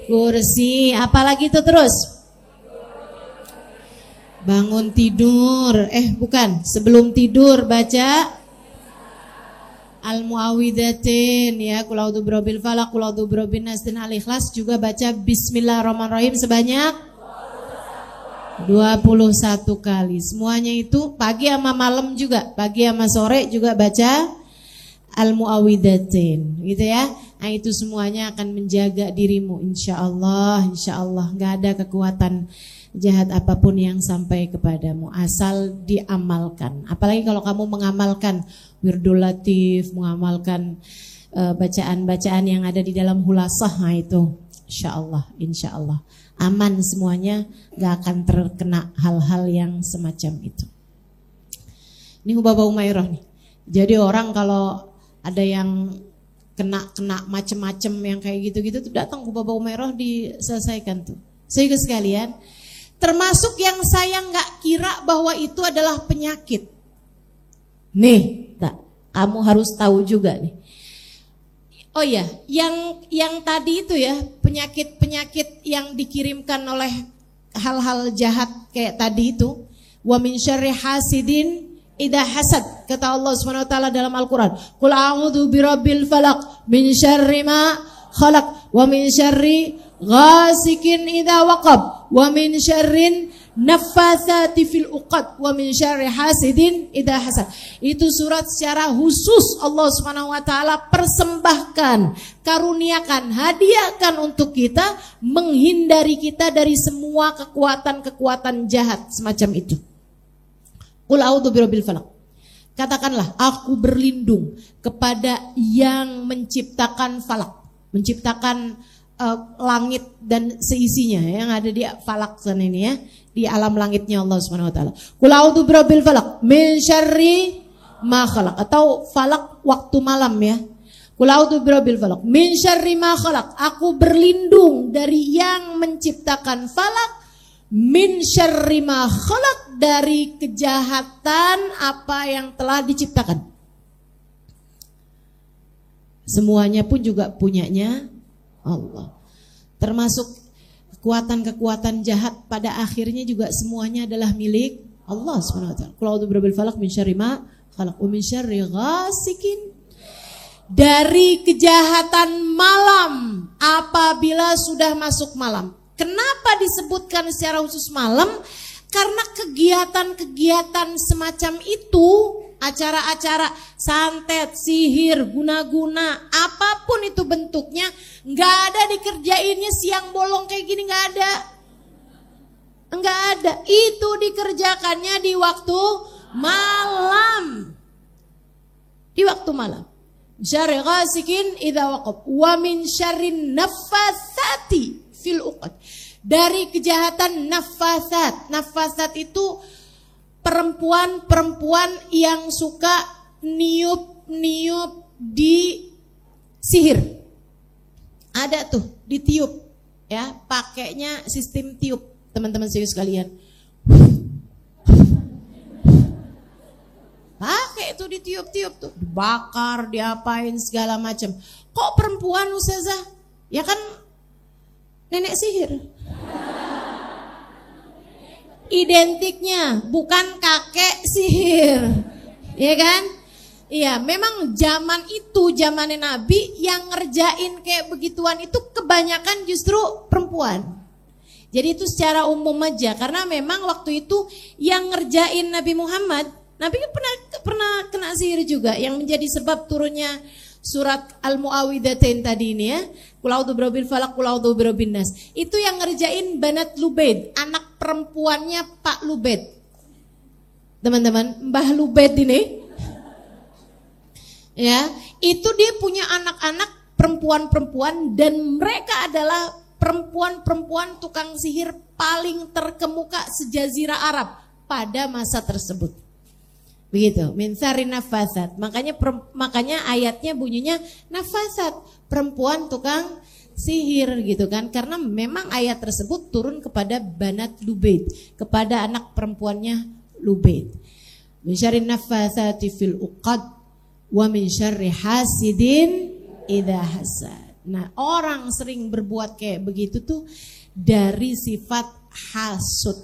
kursi. Apalagi itu terus? Bangun tidur. Bukan, sebelum tidur baca Al-Mu'awwidhatain ya, Qul a'udzu birabbil falaq, Qul a'udzu birabbin nas, dan Al-Ikhlas. Juga baca Bismillahirrahmanirrahim sebanyak 21 kali. Semuanya itu pagi sama malam juga, pagi sama sore juga baca Al-Mu'awwidhatain gitu ya. Nah itu semuanya akan menjaga dirimu insyaallah. Gak ada kekuatan jahat apapun yang sampai kepadamu asal diamalkan. Apalagi kalau kamu mengamalkan wirdul latif, mengamalkan bacaan-bacaan yang ada di dalam hulasah, nah itu insyaallah aman semuanya, gak akan terkena hal-hal yang semacam itu. Ini Hubabah Umairah nih. Jadi orang kalau ada yang kena macem-macem yang kayak gitu-gitu tuh datang Hubabah Umairah diselesaikan tuh. Sehingga sekalian, termasuk yang saya gak kira bahwa itu adalah penyakit. Nih, kamu harus tahu juga nih. Oh ya, yang tadi itu ya, penyakit-penyakit yang dikirimkan oleh hal-hal jahat kayak tadi itu. Wa min syarri hasidin idza hasad, kata Allah Subhanahu wa taala dalam Al-Qur'an. Qul a'udzu birabbil falaq min syarri ma khalaq wa min syarri ghasikin idza waqab wa min syarrin naffatsati fil uqad wa min syarri hasidin idza hasad. Itu surat secara khusus Allah Subhanahu wa taala persembahkan, karuniakan, hadiahkan untuk kita, menghindari kita dari semua kekuatan-kekuatan jahat semacam itu. Qul a'udzu birabbil falaq. Katakanlah, aku berlindung kepada yang menciptakan falak, menciptakan langit dan seisinya yang ada di falak sana ini ya, di alam langitnya Allah Subhanahu wa taala. Qul a'udzu birabbil falaq min syarri ma khalaq, atau falak waktu malam ya. Qul a'udzu birabbil falaq min syarri ma khalaq, aku berlindung dari yang menciptakan falak, min syarri ma khalaq, dari kejahatan apa yang telah diciptakan. Semuanya pun juga punyanya Allah. Termasuk kekuatan-kekuatan jahat pada akhirnya juga semuanya adalah milik Allah Subhanahu wa taala. Qul a'udzu birabbil falaq min syarri ma khalaq wa min syarri ghasikin dari kejahatan malam apabila sudah masuk malam. Kenapa disebutkan secara khusus malam? Karena kegiatan-kegiatan semacam itu, acara-acara santet, sihir, guna-guna, apapun itu bentuknya, nggak ada dikerjainnya siang bolong kayak gini, nggak ada. Nggak ada. Itu dikerjakannya di waktu malam. Di waktu malam. Syarri ghasikin idza waqab wa min syarrin naffatsati fil uqad. Dari kejahatan nafasat. Nafasat itu perempuan-perempuan yang suka niup-niup di sihir. Ada tuh ditiup ya, pakainya sistem tiup, teman-teman serius sekalian. Pakai itu ditiup-tiup tuh, dibakar, diapain segala macam. Kok perempuan Ustazah? Ya kan nenek sihir. Identiknya bukan kakek sihir. Ya kan? Iya, memang zaman itu, zamannya Nabi, yang ngerjain kayak begituan itu kebanyakan justru perempuan. Jadi itu secara umum aja, karena memang waktu itu yang ngerjain Nabi Muhammad, Nabi kan pernah kena sihir juga, yang menjadi sebab turunnya surat Al-Mu'awwidhatain tadi ini ya. Qul a'udzu birabbil falaq, qul a'udzu birabbin nas. Itu yang ngerjain Banat Lubaid, anak perempuannya Pak Lubaid. Teman-teman, Mbah Lubaid ini. Ya, itu dia punya anak-anak perempuan-perempuan dan mereka adalah perempuan-perempuan tukang sihir paling terkemuka sejazirah Arab pada masa tersebut. Begitu, min syarri nafasat. Makanya ayatnya bunyinya nafasat, perempuan tukang sihir gitu kan. Karena memang ayat tersebut turun kepada Banat Lubaid, kepada anak perempuannya Lubaid. Min syarri nafasati fil uqad wa min syarri hasidin idza hasad. Nah, orang sering berbuat kayak begitu tuh dari sifat hasud,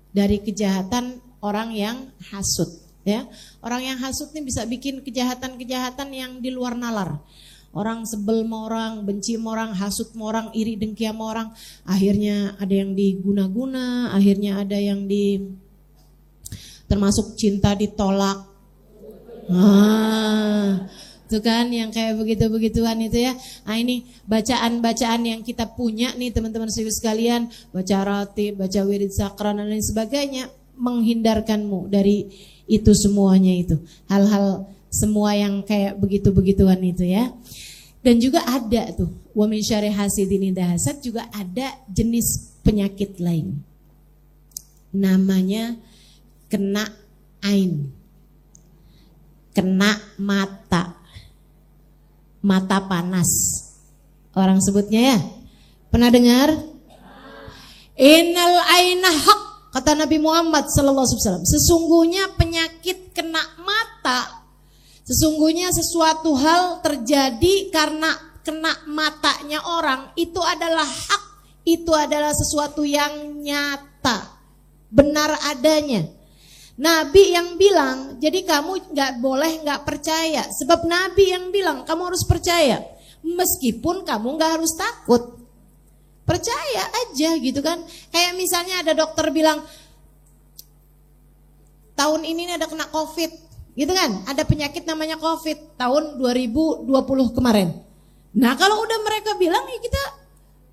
dari kejahatan orang yang hasud. Ya, orang yang hasud nih bisa bikin kejahatan-kejahatan yang di luar nalar. Orang sebel sama orang, benci sama orang, hasud sama orang, iri dengki sama orang. Akhirnya ada yang diguna-guna, akhirnya ada yang termasuk cinta ditolak. Itu kan yang kayak begitu-begituan itu ya. Nah, ini bacaan-bacaan yang kita punya nih teman-teman sekalian, baca ratib, baca wirid sakran dan lain sebagainya, menghindarkanmu dari itu semuanya itu. Hal-hal semua yang kayak begitu-begituan itu ya. Dan juga ada tuh wa min syarri hasidin idza hasad, juga ada jenis penyakit lain. Namanya kena ain. Kena mata. Mata panas. Orang sebutnya ya. Pernah dengar? Innal aina haq, kata Nabi Muhammad SAW. Sesungguhnya penyakit kena mata, sesungguhnya sesuatu hal terjadi karena kena matanya orang, itu adalah hak, itu adalah sesuatu yang nyata, benar adanya. Nabi yang bilang, jadi kamu gak boleh gak percaya. Sebab Nabi yang bilang, kamu harus percaya. Meskipun kamu gak harus takut. Percaya aja gitu kan. Kayak misalnya ada dokter bilang, tahun ini ada kena COVID. Gitu kan, ada penyakit namanya COVID tahun 2020 kemarin. Nah kalau udah mereka bilang, ya kita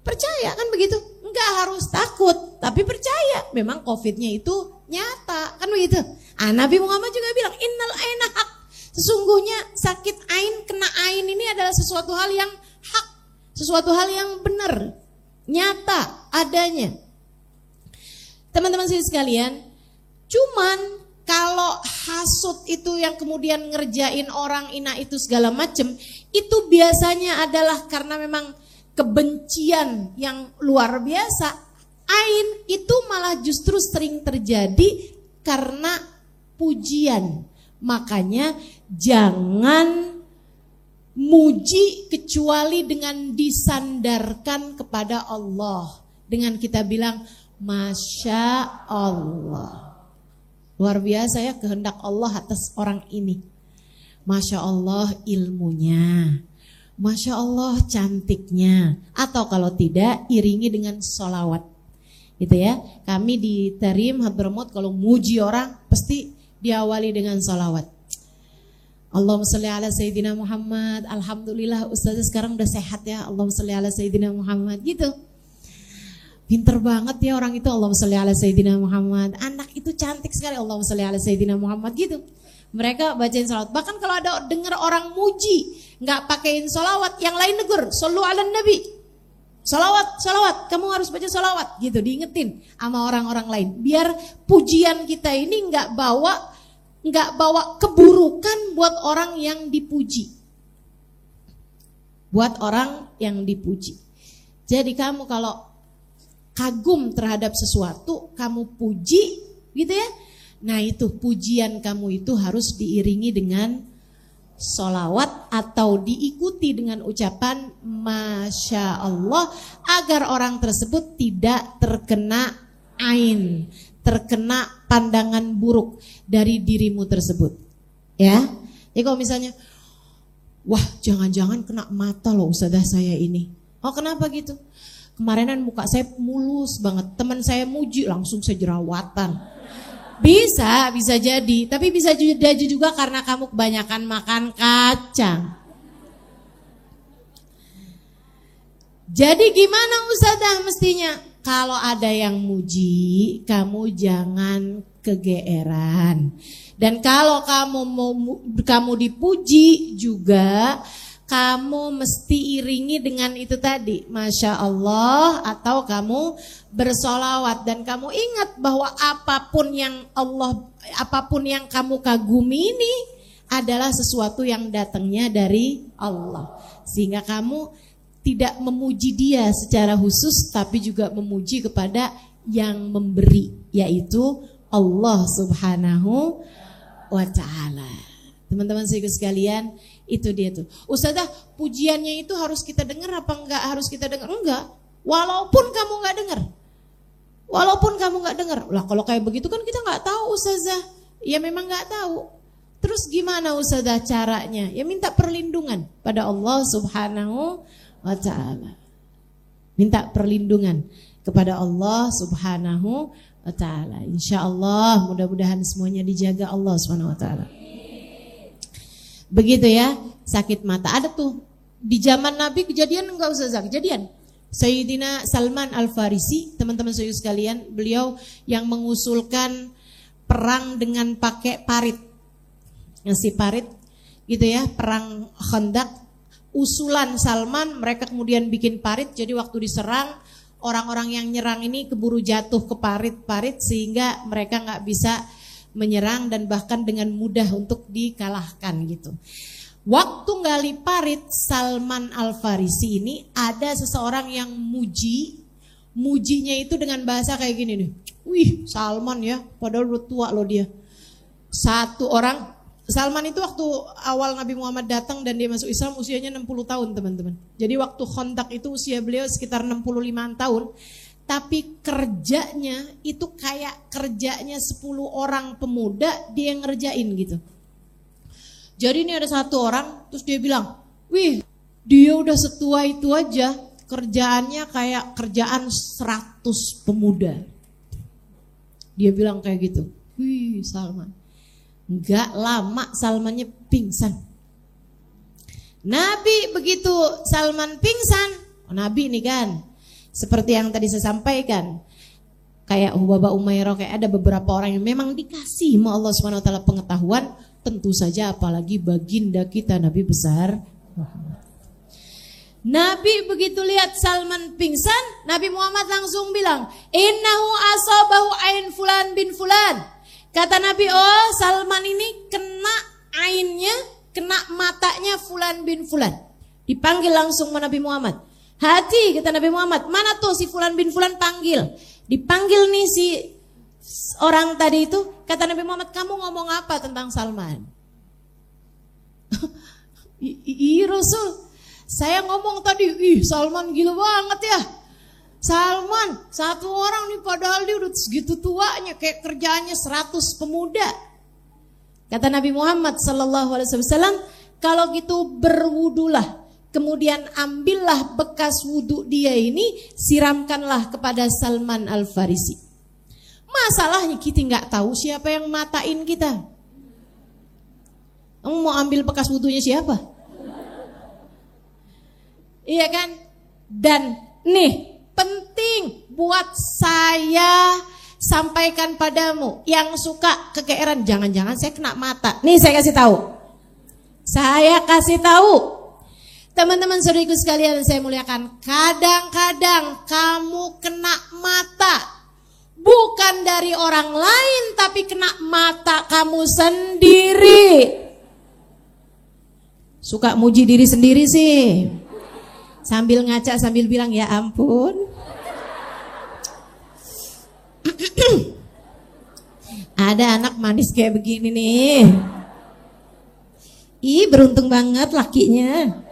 percaya kan begitu. Enggak harus takut, tapi percaya. Memang COVID-nya itu nyata, kan begitu. Nabi Muhammad juga bilang, innal aina haq. Sesungguhnya sakit ain, kena ain ini adalah sesuatu hal yang hak, sesuatu hal yang benar, nyata adanya. Teman-teman sekalian, cuman kalau hasud itu yang kemudian ngerjain orang ina itu segala macem, itu biasanya adalah karena memang kebencian yang luar biasa. Ain itu malah justru sering terjadi karena pujian. Makanya jangan muji kecuali dengan disandarkan kepada Allah, dengan kita bilang Masya Allah. Luar biasa ya kehendak Allah atas orang ini. Masya Allah ilmunya, Masya Allah cantiknya. Atau kalau tidak, iringi dengan sholawat. Gitu ya. Kami di Tarim Hadramaut kalau muji orang pasti diawali dengan sholawat. Allahumma sholli ala Sayyidina Muhammad. Alhamdulillah Ustazah sekarang udah sehat ya. Allahumma sholli ala Sayyidina Muhammad. Gitu. Pinter banget ya orang itu. Allahumma sholli ala Sayyidina Muhammad. Anak itu cantik sekali. Allahumma sholli ala Sayyidina Muhammad. Gitu. Mereka bacain sholawat. Bahkan kalau ada dengar orang muji nggak pakein sholawat, yang lain negur, shollu ala nabi, sholawat, kamu harus baca sholawat, gitu diingetin sama orang-orang lain. Biar pujian kita ini nggak bawa keburukan buat orang yang dipuji, buat orang yang dipuji. Jadi kamu kalau kagum terhadap sesuatu, kamu puji, gitu ya. Nah itu pujian kamu itu harus diiringi dengan sholawat atau diikuti dengan ucapan Masya Allah agar orang tersebut tidak terkena ain, terkena pandangan buruk dari dirimu tersebut. Ya, jadi kalau misalnya, wah jangan-jangan kena mata loh Ustazah saya ini. Oh kenapa gitu? Kemarinan muka saya mulus banget, teman saya muji langsung saya jerawatan. Bisa jadi, tapi bisa jadi juga karena kamu kebanyakan makan kacang. Jadi gimana Ustazah mestinya? Kalau ada yang muji, kamu jangan kegeeran. Dan kalau kamu dipuji juga, kamu mesti iringi dengan itu tadi, Masya Allah, atau kamu bersolawat. Dan kamu ingat bahwa apapun yang kamu kagumi ini adalah sesuatu yang datangnya dari Allah. Sehingga kamu tidak memuji dia secara khusus, tapi juga memuji kepada yang memberi, yaitu Allah Subhanahu wa Ta'ala. Teman-teman sekalian, itu dia tuh. Ustazah, pujiannya itu harus kita dengar apa enggak? Harus kita dengar? Enggak. Walaupun kamu enggak dengar. Lah kalau kayak begitu kan kita enggak tahu Ustazah. Ya memang enggak tahu. Terus gimana Ustazah caranya? Ya minta perlindungan pada Allah Subhanahu wa Ta'ala. Minta perlindungan kepada Allah Subhanahu wa Ta'ala. Insyaallah mudah-mudahan semuanya dijaga Allah Subhanahu wa Ta'ala. Begitu ya, sakit mata. Ada tuh di zaman Nabi kejadian enggak Ustazah? Kejadian. Sayyidina Salman Al-Farisi, teman-teman saya sekalian, beliau yang mengusulkan perang dengan pakai parit. Ngasih parit gitu ya, perang Khandaq. Usulan Salman, mereka kemudian bikin parit. Jadi waktu diserang, orang-orang yang nyerang ini keburu jatuh ke parit-parit sehingga mereka enggak bisa menyerang dan bahkan dengan mudah untuk dikalahkan gitu. Waktu gali parit Salman Al-Farisi ini ada seseorang yang mujinya itu dengan bahasa kayak gini nih. Wih Salman ya, padahal udah tua loh dia. Satu orang, Salman itu waktu awal Nabi Muhammad datang dan dia masuk Islam usianya 60 tahun teman-teman. Jadi waktu Khandaq itu usia beliau sekitar 65 tahun. Tapi kerjanya itu kayak kerjanya 10 orang pemuda dia yang ngerjain gitu. Jadi ini ada satu orang terus dia bilang, wih dia udah setua itu aja kerjaannya kayak kerjaan 100 pemuda. Dia bilang kayak gitu. Wih Salman. Enggak lama Salmannya pingsan. Nabi begitu Salman pingsan, Nabi ini kan seperti yang tadi saya sampaikan, kayak Hubaba Umairah, kayak ada beberapa orang yang memang dikasih sama Allah SWT pengetahuan, tentu saja apalagi baginda kita Nabi besar Muhammad. Nabi begitu lihat Salman pingsan, Nabi Muhammad langsung bilang, innahu asabahu ain fulan bin fulan. Kata Nabi, oh Salman ini kena ainnya, kena matanya fulan bin fulan. Dipanggil langsung sama Nabi Muhammad. Hati kata Nabi Muhammad, mana tuh si fulan bin fulan, panggil. Dipanggil nih si orang tadi itu, kata Nabi Muhammad, kamu ngomong apa tentang Salman? Iya Rasul, saya ngomong tadi, Salman gila banget ya. Salman, satu orang nih padahal dia udah segitu tuanya, kayak kerjaannya 100 pemuda. Kata Nabi Muhammad SAW, kalau gitu berwudulah, kemudian ambillah bekas wudu dia ini, siramkanlah kepada Salman Al-Farisi. Masalahnya kita nggak tahu siapa yang matain kita. Kamu mau ambil bekas wudunya siapa? Iya kan? Dan nih penting buat saya sampaikan padamu yang suka kegeeran, jangan-jangan saya kena mata. Nih saya kasih tahu. Saya kasih tahu. Teman-teman saudariku sekalian saya muliakan, kadang-kadang kamu kena mata bukan dari orang lain, tapi kena mata kamu sendiri. Suka muji diri sendiri sih, sambil ngaca sambil bilang ya ampun. Ada anak manis kayak begini nih. Ih, beruntung banget lakinya.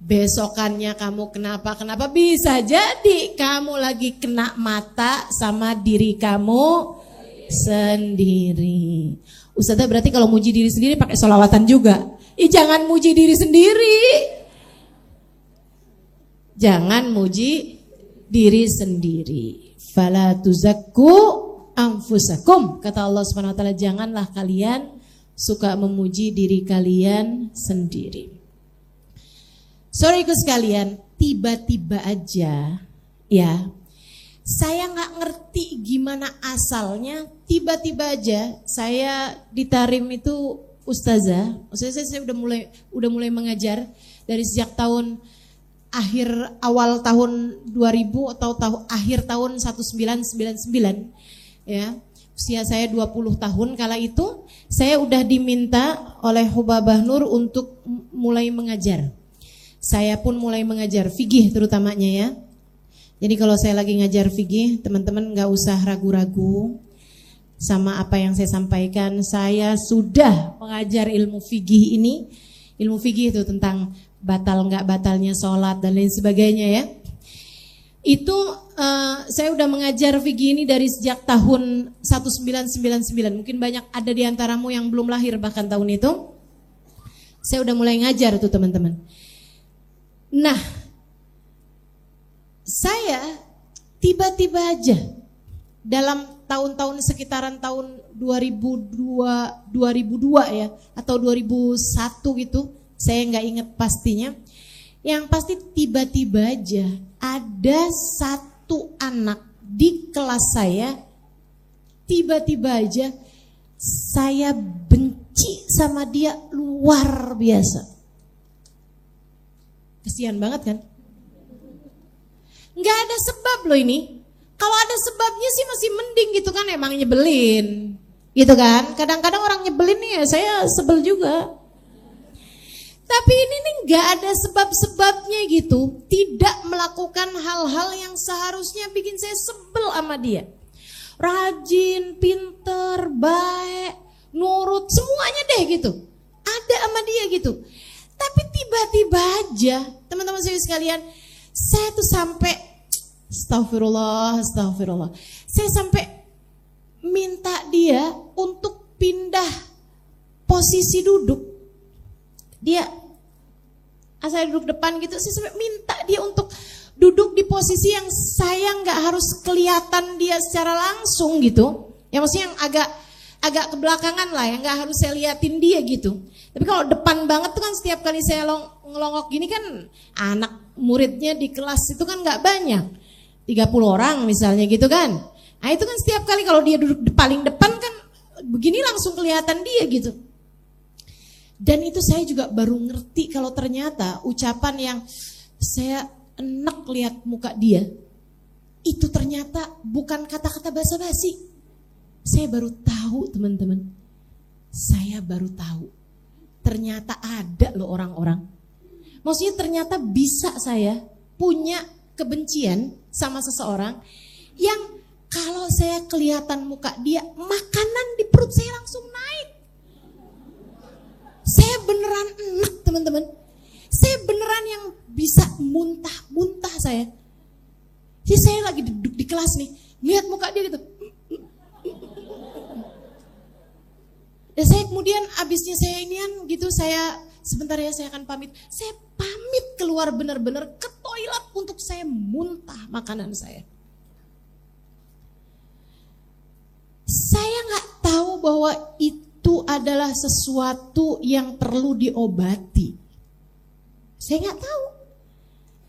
Besokannya kamu kenapa bisa jadi kamu lagi kena mata sama diri kamu sendiri. Ustazah berarti kalau muji diri sendiri pakai sholawatan juga. Jangan muji diri sendiri. Jangan muji diri sendiri. Fala tuzakku anfusakum. Kata Allah Subhanahu wa taala, janganlah kalian suka memuji diri kalian sendiri. Saudaraku sekalian, tiba-tiba aja ya, saya nggak ngerti gimana asalnya, tiba-tiba aja saya ditarim itu ustazah. Saya udah mulai mengajar dari sejak awal tahun 2000 atau akhir tahun 1999 ya. Usia saya 20 tahun kala itu saya udah diminta oleh Hubabah Nur untuk mulai mengajar. Saya pun mulai mengajar fikih terutamanya ya. Jadi kalau saya lagi ngajar fikih, teman-teman gak usah ragu-ragu sama apa yang saya sampaikan. Saya sudah mengajar ilmu fikih ini. Ilmu fikih itu tentang batal gak batalnya sholat dan lain sebagainya ya. Itu saya udah mengajar fikih ini dari sejak tahun 1999. Mungkin banyak ada di antaramu yang belum lahir bahkan tahun itu. Saya udah mulai ngajar tuh teman-teman. Nah, saya tiba-tiba aja dalam tahun-tahun sekitaran tahun 2002 ya atau 2001 gitu, saya nggak ingat pastinya. Yang pasti tiba-tiba aja ada satu anak di kelas saya, tiba-tiba aja saya benci sama dia luar biasa. Kasihan banget kan? Nggak ada sebab loh ini. Kalau ada sebabnya sih masih mending gitu kan, emang nyebelin gitu kan. Kadang-kadang orang nyebelin nih ya saya sebel juga. Tapi ini nih nggak ada sebab-sebabnya gitu. Tidak melakukan hal-hal yang seharusnya bikin saya sebel sama dia. Rajin, pinter, baik, nurut, semuanya deh gitu. Ada sama dia gitu. Tapi tiba-tiba aja, teman-teman saya sekalian, saya tuh sampai astagfirullah. Saya sampai minta dia untuk pindah posisi duduk. Saya duduk depan gitu, saya sampai minta dia untuk duduk di posisi yang saya nggak harus kelihatan dia secara langsung gitu. Ya maksudnya yang agak kebelakangan lah, yang nggak harus saya liatin dia gitu. Tapi kalau depan banget tuh kan setiap kali saya ngelongok gini kan anak muridnya di kelas itu kan nggak banyak, 30 orang misalnya gitu kan. Nah itu kan setiap kali kalau dia duduk paling depan kan begini langsung kelihatan dia gitu. Dan itu saya juga baru ngerti kalau ternyata ucapan yang saya enak lihat muka dia itu ternyata bukan kata-kata basa-basi. Saya baru tahu teman-teman, saya baru tahu ternyata ada loh orang-orang. Maksudnya ternyata bisa saya punya kebencian sama seseorang yang kalau saya kelihatan muka dia, makanan di perut saya langsung naik. Saya beneran enak teman-teman. Saya beneran yang bisa muntah-muntah saya. Jadi saya lagi duduk di kelas nih, lihat muka dia gitu. Dan saya kemudian abisnya saya inian gitu, saya sebentar ya saya akan pamit. Saya pamit keluar benar-benar ke toilet untuk saya muntah makanan saya. Saya nggak tahu bahwa itu adalah sesuatu yang perlu diobati. Saya nggak tahu.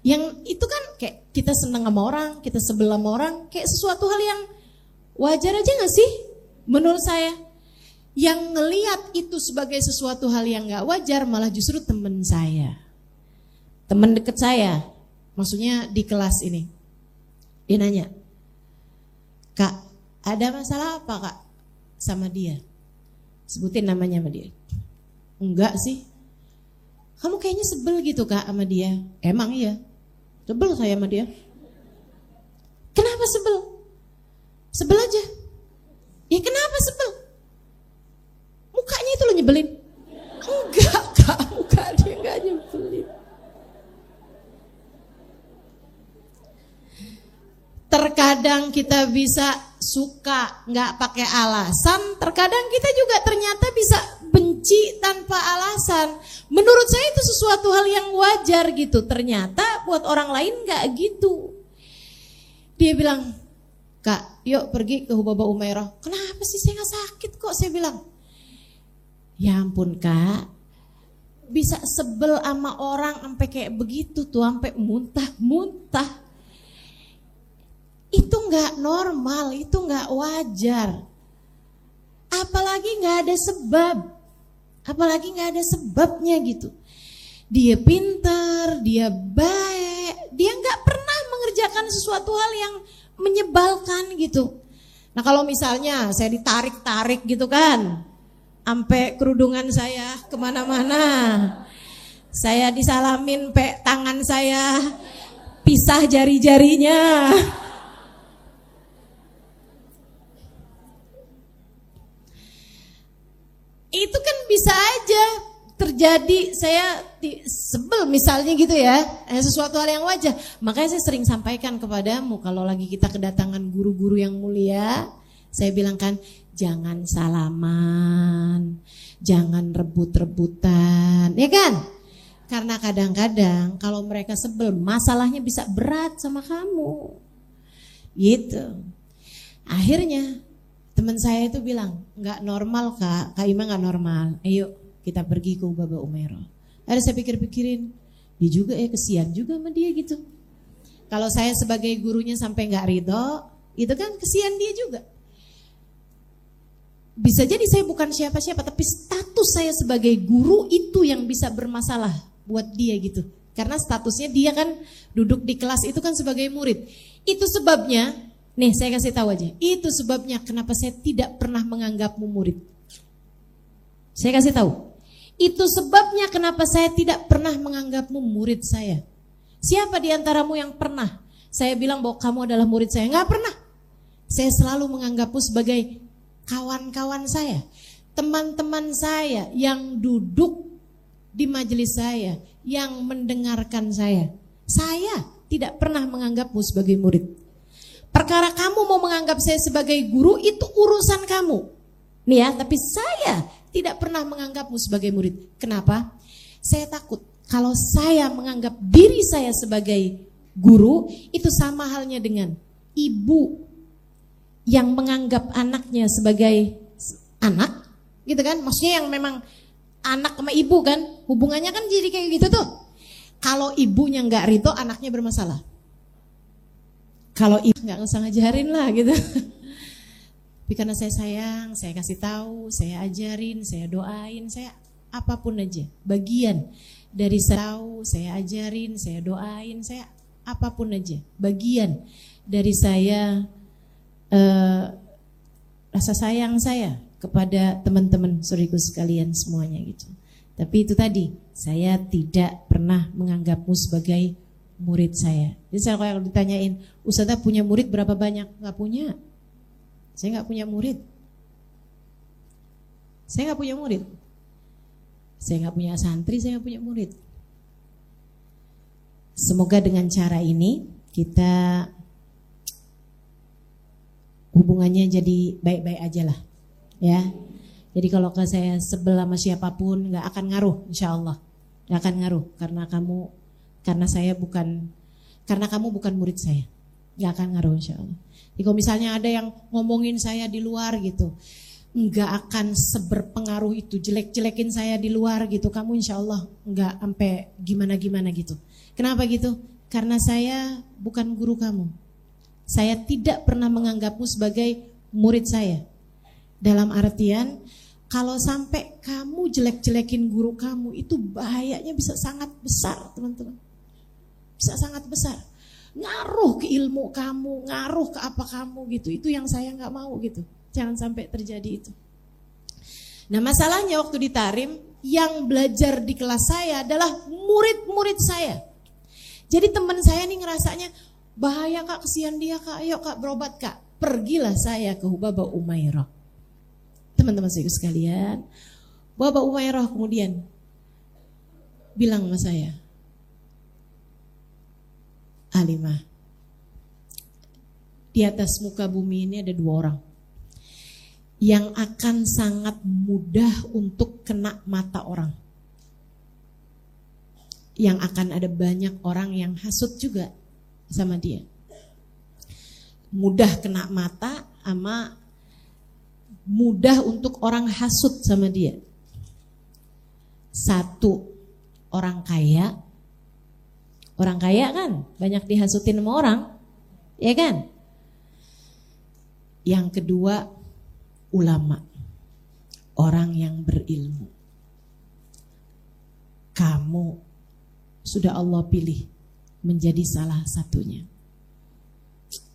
Yang itu kan kayak kita senang sama orang, kita sebel sama orang, kayak sesuatu hal yang wajar aja nggak sih? Menurut saya, yang ngelihat itu sebagai sesuatu hal yang nggak wajar malah justru teman saya, teman deket saya, maksudnya di kelas ini. Dia nanya, "Kak, ada masalah apa Kak sama dia?" Sebutin namanya sama dia. "Enggak sih." "Kamu kayaknya sebel gitu Kak sama dia." "Emang iya, sebel saya sama dia." "Kenapa sebel?" "Sebel aja." "Ya kenapa sebel?" "Mukanya itu lo nyebelin." "Enggak Kak, muka dia enggak nyebelin." Terkadang kita bisa suka nggak pakai alasan, terkadang kita juga ternyata bisa benci tanpa alasan. Menurut saya itu sesuatu hal yang wajar gitu. Ternyata buat orang lain nggak gitu. Dia bilang, "Kak, yuk pergi ke Hubaba Umairah." "Kenapa sih, saya nggak sakit kok?" Saya bilang. "Ya ampun Kak, bisa sebel sama orang sampai kayak begitu tuh, sampai muntah-muntah. Itu nggak normal, itu nggak wajar. Apalagi nggak ada sebab, apalagi nggak ada sebabnya gitu. Dia pintar, dia baik, dia nggak pernah mengerjakan sesuatu hal yang menyebalkan gitu. Nah kalau misalnya saya ditarik-tarik gitu kan, sampai kerudungan saya kemana-mana, saya disalamin tangan saya, pisah jari-jarinya. Itu kan bisa aja terjadi, saya sebel misalnya gitu ya, sesuatu hal yang wajar. Makanya saya sering sampaikan kepadamu, kalau lagi kita kedatangan guru-guru yang mulia, saya bilang kan, jangan salaman, jangan rebut-rebutan, ya kan? Karena kadang-kadang kalau mereka sebel, masalahnya bisa berat sama kamu, gitu. Akhirnya teman saya itu bilang, "Nggak normal Kak Ima nggak normal. Ayo kita pergi ke Hubaba Umairah." Ada saya pikir-pikirin, dia juga ya, kesian juga sama dia gitu. Kalau saya sebagai gurunya sampai nggak ridho, itu kan kesian dia juga. Bisa jadi saya bukan siapa-siapa, tapi status saya sebagai guru itu yang bisa bermasalah buat dia gitu. Karena statusnya dia kan duduk di kelas itu kan sebagai murid. Itu sebabnya. Nih saya kasih tahu aja, itu sebabnya kenapa saya tidak pernah menganggapmu murid. Saya kasih tahu, itu sebabnya kenapa saya tidak pernah menganggapmu murid saya. Siapa di antaramu yang pernah saya bilang bahwa kamu adalah murid saya? Nggak pernah. Saya selalu menganggapmu sebagai kawan-kawan saya, teman-teman saya yang duduk di majelis saya, yang mendengarkan saya. Saya tidak pernah menganggapmu sebagai murid. Perkara kamu mau menganggap saya sebagai guru itu urusan kamu. Nih ya, tapi saya tidak pernah menganggapmu sebagai murid. Kenapa? Saya takut kalau saya menganggap diri saya sebagai guru, itu sama halnya dengan ibu yang menganggap anaknya sebagai anak, gitu kan? Maksudnya yang memang anak sama ibu kan, hubungannya kan jadi kayak gitu tuh. Kalau ibunya nggak ridho, anaknya bermasalah. Kalau ibu nggak usah ngajarin lah gitu. Tapi karena saya sayang, saya kasih tahu, saya ajarin, saya doain, saya apapun aja. Bagian dari saya ajarin, saya doain, saya apapun aja. Bagian dari saya rasa sayang saya kepada teman-teman saudaraku sekalian semuanya gitu. Tapi itu tadi, saya tidak pernah menganggapmu sebagai murid saya. Jadi saya kalau ditanyain, "Ustazah punya murid berapa banyak?" Nggak punya. Saya nggak punya murid. Saya nggak punya murid. Saya nggak punya santri, saya nggak punya murid. Semoga dengan cara ini kita hubungannya jadi baik-baik aja lah, ya. Jadi kalau saya sebel sama siapapun nggak akan ngaruh, insya Allah nggak akan ngaruh karena kamu bukan murid saya, nggak akan ngaruh insya Allah. Jadi kalau misalnya ada yang ngomongin saya di luar gitu, nggak akan seberpengaruh itu, jelek-jelekin saya di luar gitu, kamu insya Allah nggak sampai gimana-gimana gitu. Kenapa gitu? Karena saya bukan guru kamu. Saya tidak pernah menganggapmu sebagai murid saya. Dalam artian, kalau sampai kamu jelek-jelekin guru kamu, itu bahayanya bisa sangat besar, teman-teman. Bisa sangat besar. Ngaruh ke ilmu kamu, ngaruh ke apa kamu gitu. Itu yang saya nggak mau gitu. Jangan sampai terjadi itu. Nah, masalahnya waktu di Tarim, yang belajar di kelas saya adalah murid-murid saya. Jadi teman saya nih ngerasanya, bahaya kak, kesian dia kak, ayo kak berobat kak. Pergilah saya ke Hubaba Umairah. Teman-teman saya sekalian, Hubaba Umairah kemudian bilang sama saya, Alimah, di atas muka bumi ini ada 2 orang yang akan sangat mudah untuk kena mata orang. Yang akan ada banyak orang yang hasut juga sama dia. Mudah kena mata sama mudah untuk orang hasut sama dia. 1, orang kaya. Orang kaya kan banyak dihasutin sama orang, ya kan? Yang kedua, ulama, orang yang berilmu. Kamu sudah Allah pilih menjadi salah satunya.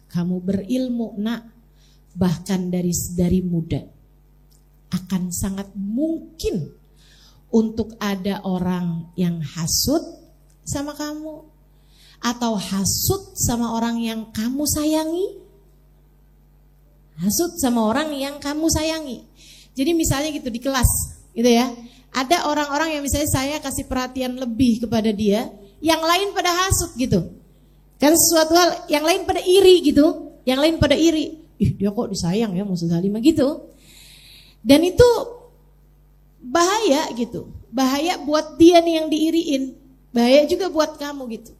Kamu berilmu nak, bahkan dari muda. Akan sangat mungkin untuk ada orang yang hasut sama kamu, atau hasut sama orang yang kamu sayangi. Hasut sama orang yang kamu sayangi. Jadi misalnya gitu di kelas gitu ya, ada orang-orang yang misalnya saya kasih perhatian lebih kepada dia, yang lain pada hasut gitu. Kan sesuatu hal yang lain pada iri gitu, yang lain pada iri. Ih, dia kok disayang ya Musa Salimah gitu. Dan itu bahaya gitu. Bahaya buat dia nih yang diiriin, bahaya juga buat kamu gitu.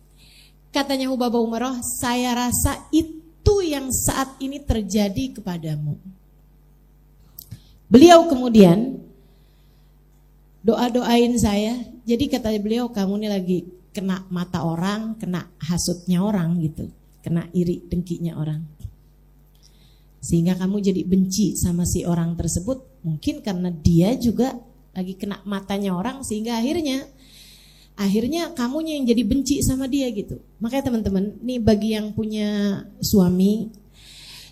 Katanya Hubaba Umairah, saya rasa itu yang saat ini terjadi kepadamu. Beliau kemudian doa-doain saya. Jadi kata beliau, kamu ini lagi kena mata orang, kena hasutnya orang gitu, kena iri dengkinya orang. Sehingga kamu jadi benci sama si orang tersebut. Mungkin karena dia juga lagi kena matanya orang, sehingga akhirnya kamunya yang jadi benci sama dia gitu. Makanya teman-teman, nih bagi yang punya suami,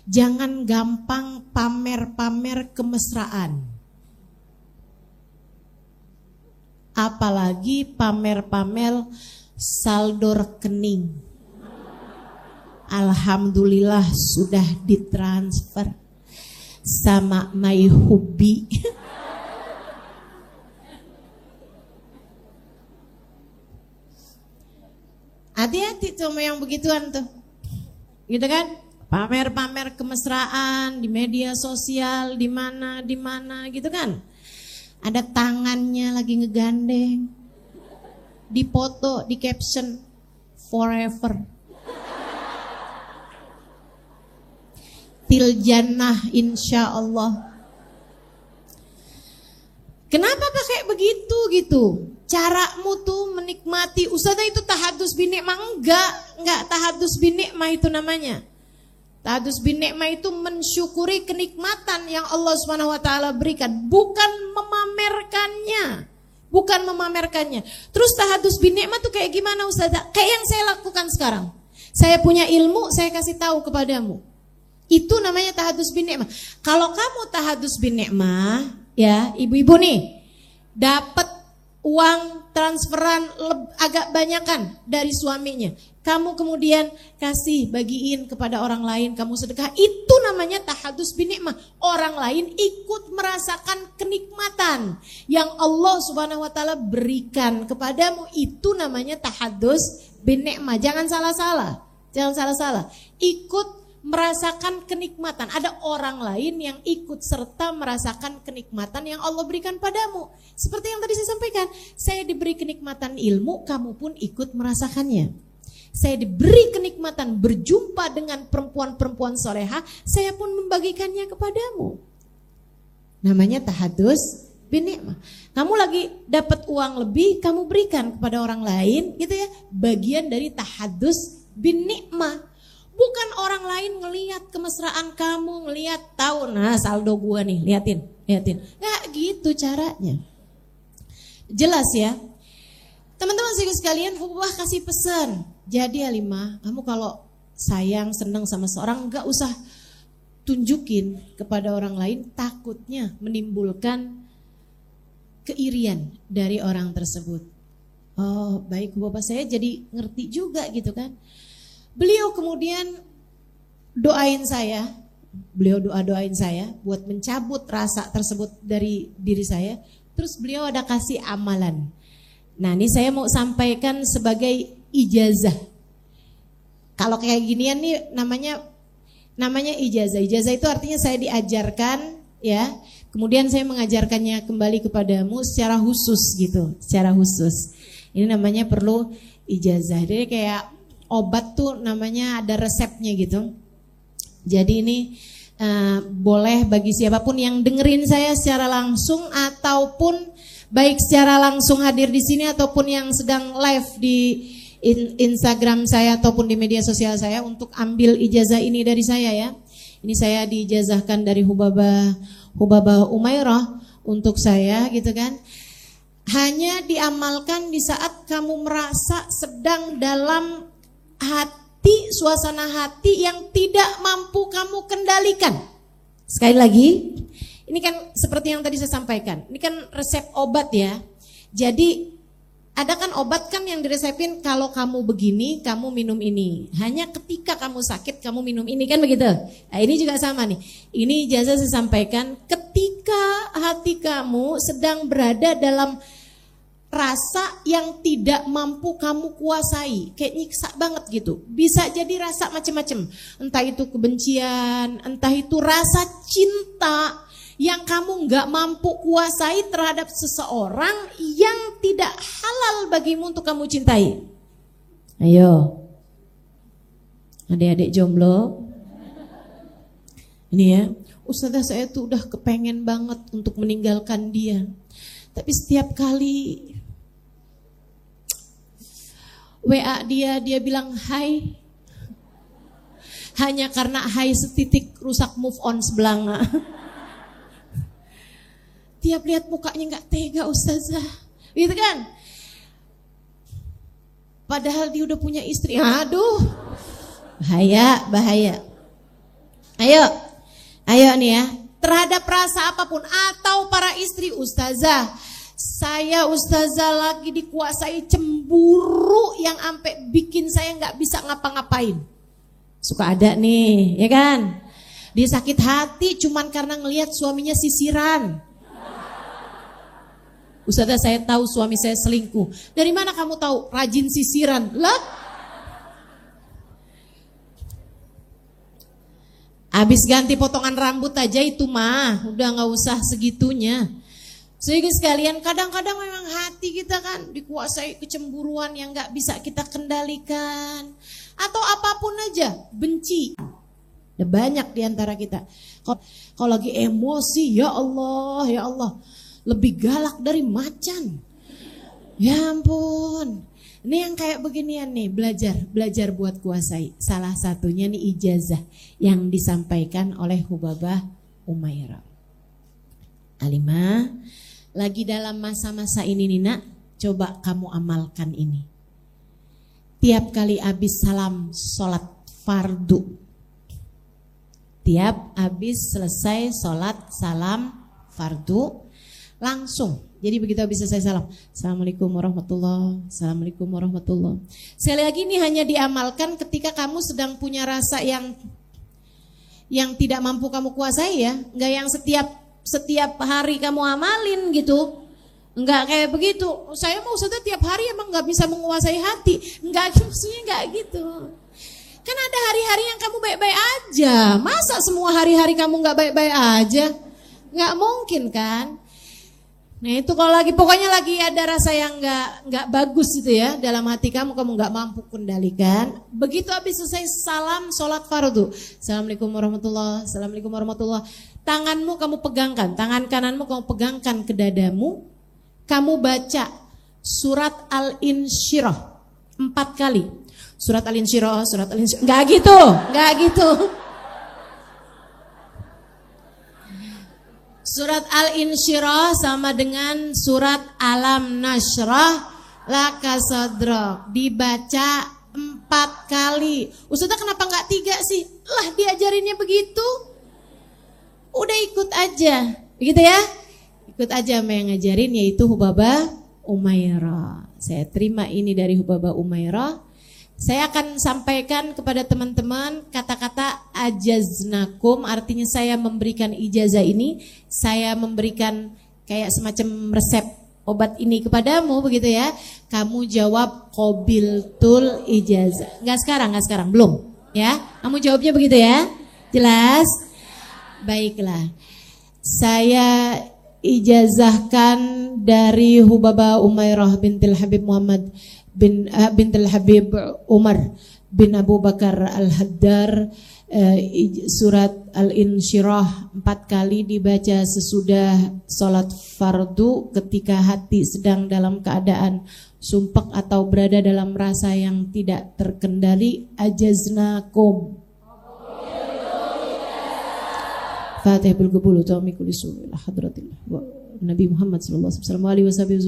jangan gampang pamer-pamer kemesraan. Apalagi pamer-pamer saldo rekening. Alhamdulillah sudah ditransfer sama My Hubby. Hati-hati tuh sama yang begituan tuh. Gitu kan? Pamer-pamer kemesraan di media sosial, di mana gitu kan. Ada tangannya lagi ngegandeng. Di foto, di caption forever. Til jannah insya Allah. Kenapa pakai begitu gitu? Caramu tuh menikmati. Ustazah itu tahadus bin nikmah, enggak tahadus bin nikmah itu namanya. Tahadus bin nikmah itu mensyukuri kenikmatan yang Allah Subhanahu wa taala berikan, bukan memamerkannya. Bukan memamerkannya. Terus tahadus bin nikmah tuh kayak gimana Ustazah? Kayak yang saya lakukan sekarang. Saya punya ilmu, saya kasih tahu kepadamu. Itu namanya tahadus bin nikmah. Kalau kamu tahadus bin nikmah, ya ibu-ibu nih, dapat uang transferan agak banyakan dari suaminya, kamu kemudian kasih, bagiin kepada orang lain, kamu sedekah, itu namanya tahadus bin nikmah. Orang lain ikut merasakan kenikmatan yang Allah Subhanahu wa taala berikan kepadamu, itu namanya tahadus bin nikmah. Jangan salah-salah. Jangan salah-salah. Ikut merasakan kenikmatan. Ada orang lain yang ikut serta merasakan kenikmatan yang Allah berikan padamu. Seperti yang tadi saya sampaikan, saya diberi kenikmatan ilmu, kamu pun ikut merasakannya. Saya diberi kenikmatan berjumpa dengan perempuan-perempuan soleha, saya pun membagikannya kepadamu. Namanya tahadus bin ni'mah. Kamu lagi dapat uang lebih, kamu berikan kepada orang lain, gitu ya. Bagian dari tahadus bin ni'mah. Bukan orang lain ngelihat kemesraan kamu, ngelihat tahu, nah saldo gua nih, liatin. Nggak gitu caranya. Jelas ya. Teman-teman sekalian, Hububah kasih pesan. Jadi Halimah, kamu kalau sayang, senang sama seorang, nggak usah tunjukin kepada orang lain, takutnya menimbulkan keirian dari orang tersebut. Oh baik Hububah, saya jadi ngerti juga gitu kan. Beliau kemudian doain saya, doain saya buat mencabut rasa tersebut dari diri saya. Terus beliau ada kasih amalan. Nah ini saya mau sampaikan sebagai ijazah. Kalau kayak ginian nih namanya ijazah. Ijazah itu artinya saya diajarkan ya. Kemudian saya mengajarkannya kembali kepadamu secara khusus gitu, secara khusus. Ini namanya perlu ijazah. Jadi kayak obat tuh namanya ada resepnya gitu. Jadi ini boleh bagi siapapun yang dengerin saya secara langsung ataupun baik secara langsung hadir di sini ataupun yang sedang live di Instagram saya ataupun di media sosial saya untuk ambil ijazah ini dari saya ya. Ini saya diijazahkan dari Hubabah Umairah untuk saya gitu kan. Hanya diamalkan di saat kamu merasa sedang dalam hati, suasana hati yang tidak mampu kamu kendalikan. Sekali lagi, ini kan seperti yang tadi saya sampaikan, ini kan resep obat ya. Jadi ada kan obat kan yang diresepin kalau kamu begini, kamu minum ini. Hanya ketika kamu sakit, kamu minum ini kan begitu. Nah ini juga sama nih, ini ijazah saya sampaikan ketika hati kamu sedang berada dalam rasa yang tidak mampu kamu kuasai, kayak nyiksa banget gitu. Bisa jadi rasa macam-macam, entah itu kebencian, entah itu rasa cinta yang kamu nggak mampu kuasai terhadap seseorang yang tidak halal bagimu untuk kamu cintai. Ayo, adik-adik jomblo, ini ya, Ustazah saya tuh udah kepengen banget untuk meninggalkan dia, tapi setiap kali WA dia bilang hai. Hanya karena hai setitik rusak move on sebelanga. Tiap lihat mukanya gak tega Ustazah, gitu kan. Padahal dia udah punya istri. Aduh, bahaya. Ayo nih ya, terhadap rasa apapun. Atau para istri, Ustazah, saya lagi dikuasai cemburu yang sampai bikin saya nggak bisa ngapa-ngapain. Suka ada nih, ya kan? Dia sakit hati cuman karena ngelihat suaminya sisiran. Ustazah saya tahu suami saya selingkuh. Dari mana kamu tahu? Rajin sisiran. Lah? Habis ganti potongan rambut aja itu mah, udah nggak usah segitunya. Sehingga sekalian kadang-kadang memang hati kita kan dikuasai kecemburuan yang gak bisa kita kendalikan. Atau apapun aja, benci. Ada banyak diantara kita. Kalau lagi emosi, ya Allah, lebih galak dari macan. Ya ampun. Ini yang kayak beginian nih, belajar buat kuasai. Salah satunya nih ijazah yang disampaikan oleh Hubabah Umairah. Halimah, lagi dalam masa-masa ini nih nak, coba kamu amalkan ini. Tiap kali habis salam sholat fardu, tiap habis selesai sholat salam fardu, langsung. Jadi begitu habis selesai salam, Assalamualaikum warahmatullahi, Assalamualaikum warahmatullahi. Sekali lagi ini hanya diamalkan ketika kamu sedang punya rasa yang tidak mampu kamu kuasai ya, enggak yang setiap hari kamu amalin gitu. Enggak kayak begitu. Saya mau Ustazah tiap hari emang enggak bisa menguasai hati. Enggak, maksudnya enggak gitu. Kan ada hari-hari yang kamu baik-baik aja. Masa semua hari-hari kamu gak baik-baik aja? Gak mungkin kan? Nah itu kalau lagi pokoknya lagi ada rasa yang nggak bagus itu ya dalam hati kamu nggak mampu kendalikan. Begitu habis selesai salam sholat fardu, assalamualaikum warahmatullah, assalamualaikum warahmatullah. Tanganmu kamu pegangkan, tangan kananmu kamu pegangkan ke dadamu. Kamu baca surat Al-Insyirah 4 kali. Surat Al-Insyirah, surat Al-Insyirah. Nggak gitu. Surat Al-Insyirah sama dengan surat Alam Nashrah Laka Sadrak. Dibaca 4 kali. Ustazah kenapa nggak 3 sih? Lah diajarinnya begitu. Udah ikut aja. Begitu ya? Ikut aja sama yang ngajarin yaitu Hubabah Umairah. Saya terima ini dari Hubabah Umairah. Saya akan sampaikan kepada teman-teman kata-kata ajaznakum, artinya saya memberikan ijazah ini, saya memberikan kayak semacam resep obat ini kepadamu begitu ya. Kamu jawab qabiltul ijazah. Enggak sekarang, belum ya. Kamu jawabnya begitu ya. Jelas? Baiklah. Saya ijazahkan dari Hubabah Umairah bintil Habib Muhammad bintil Habib Umar bin Abu Bakar Al-Haddar, surat Al-Insyirah 4 kali dibaca sesudah sholat fardu ketika hati sedang dalam keadaan sumpek atau berada dalam rasa yang tidak terkendali. Ajaznakum. Fatihah bil qabul wa ta'miqul isu ila hadratillah wa Nabi Muhammad sallallahu alaihi wasallam wa alihi wasallam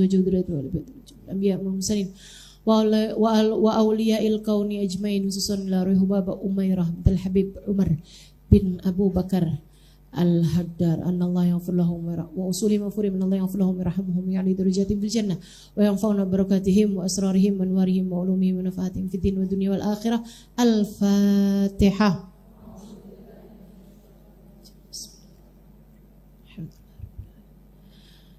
wa awliya'il kauni ajmain, khususan ila Hubabah Umairah bintul Habib Umar bin Abu Bakar Al-Haddar, anallahu yaghfir lahum wa usuli mafuri min Allah yaghfir lahum yarhamuhum ya'li darajatin fil jannah wa yanfa'una barakatihim wa asrarihim wa anwarihim wa ulumihim wa nafaatihim fid din wa dunya wal akhirah. Al-Fatihah.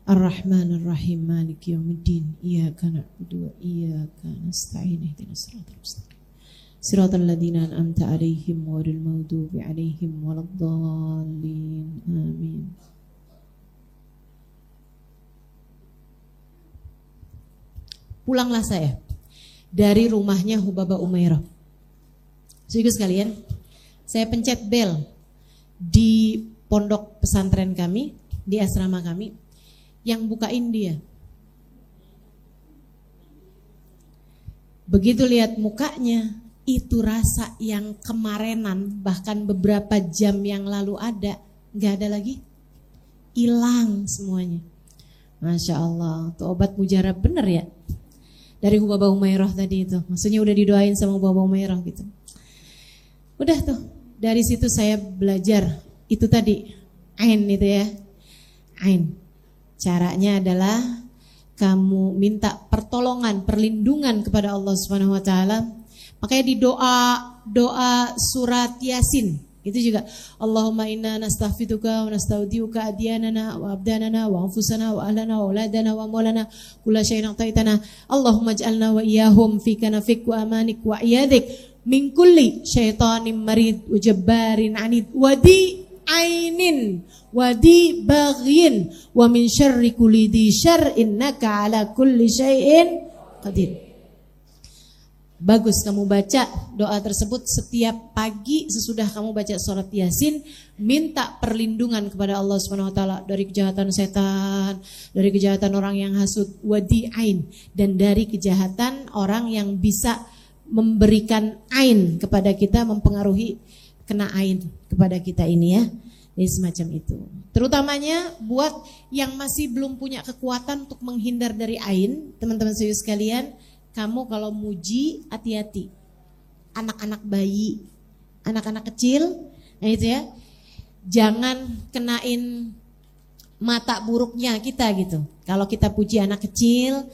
Ar-Rahman Ar-Rahim Maliki Yawmiddin, Iyyaka na'budu wa iyyaka nasta'in, ihdinas siratal mustaqim siratal ladzina an'amta 'alaihim ghairil maghdubi 'alaihim waladdallin. Amin. Pulanglah saya dari rumahnya Hubabah Umairah. Saudara sekalian, saya pencet bel di pondok pesantren kami, di asrama kami. Yang bukain dia. Begitu lihat mukanya, itu rasa yang kemarenan, bahkan beberapa jam yang lalu ada, nggak ada lagi, hilang semuanya. Masya Allah, tuh obat mujarab bener ya, dari Hubabah Umairah tadi itu. Maksudnya udah didoain sama Hubabah Umairah gitu. Udah tuh, dari situ saya belajar itu tadi, ain itu ya, ain. Caranya adalah kamu minta pertolongan, perlindungan kepada Allah Subhanahu wa taala. Makanya di doa surat Yasin itu juga Allahumma inna nastaghfiruka wa nastaudiuka adyanana wa abdanana wa anfusana wa ahlana wa auladana wa maulana kulla syai'in ataitana Allahumma ij'alna wa iyyahum fi kanafik wa amanik wa iyadik min kulli syaitanin marid wa jabbarin anid wa di ainin wadi baghin wa min syarri kulli di syarr innaka ala kulli syai'in qadir. Bagus kamu baca doa tersebut setiap pagi sesudah kamu baca surat Yasin, minta perlindungan kepada Allah Subhanahu wa taala dari kejahatan setan, dari kejahatan orang yang hasud, wadi ain, dan dari kejahatan orang yang bisa memberikan ain kepada kita, mempengaruhi kena ain kepada kita ini ya. Jadi semacam itu. Terutamanya buat yang masih belum punya kekuatan untuk menghindar dari ain, teman-teman sekalian, kamu kalau muji hati-hati. Anak-anak bayi, anak-anak kecil, nah itu ya. Jangan kenain mata buruknya kita gitu. Kalau kita puji anak kecil,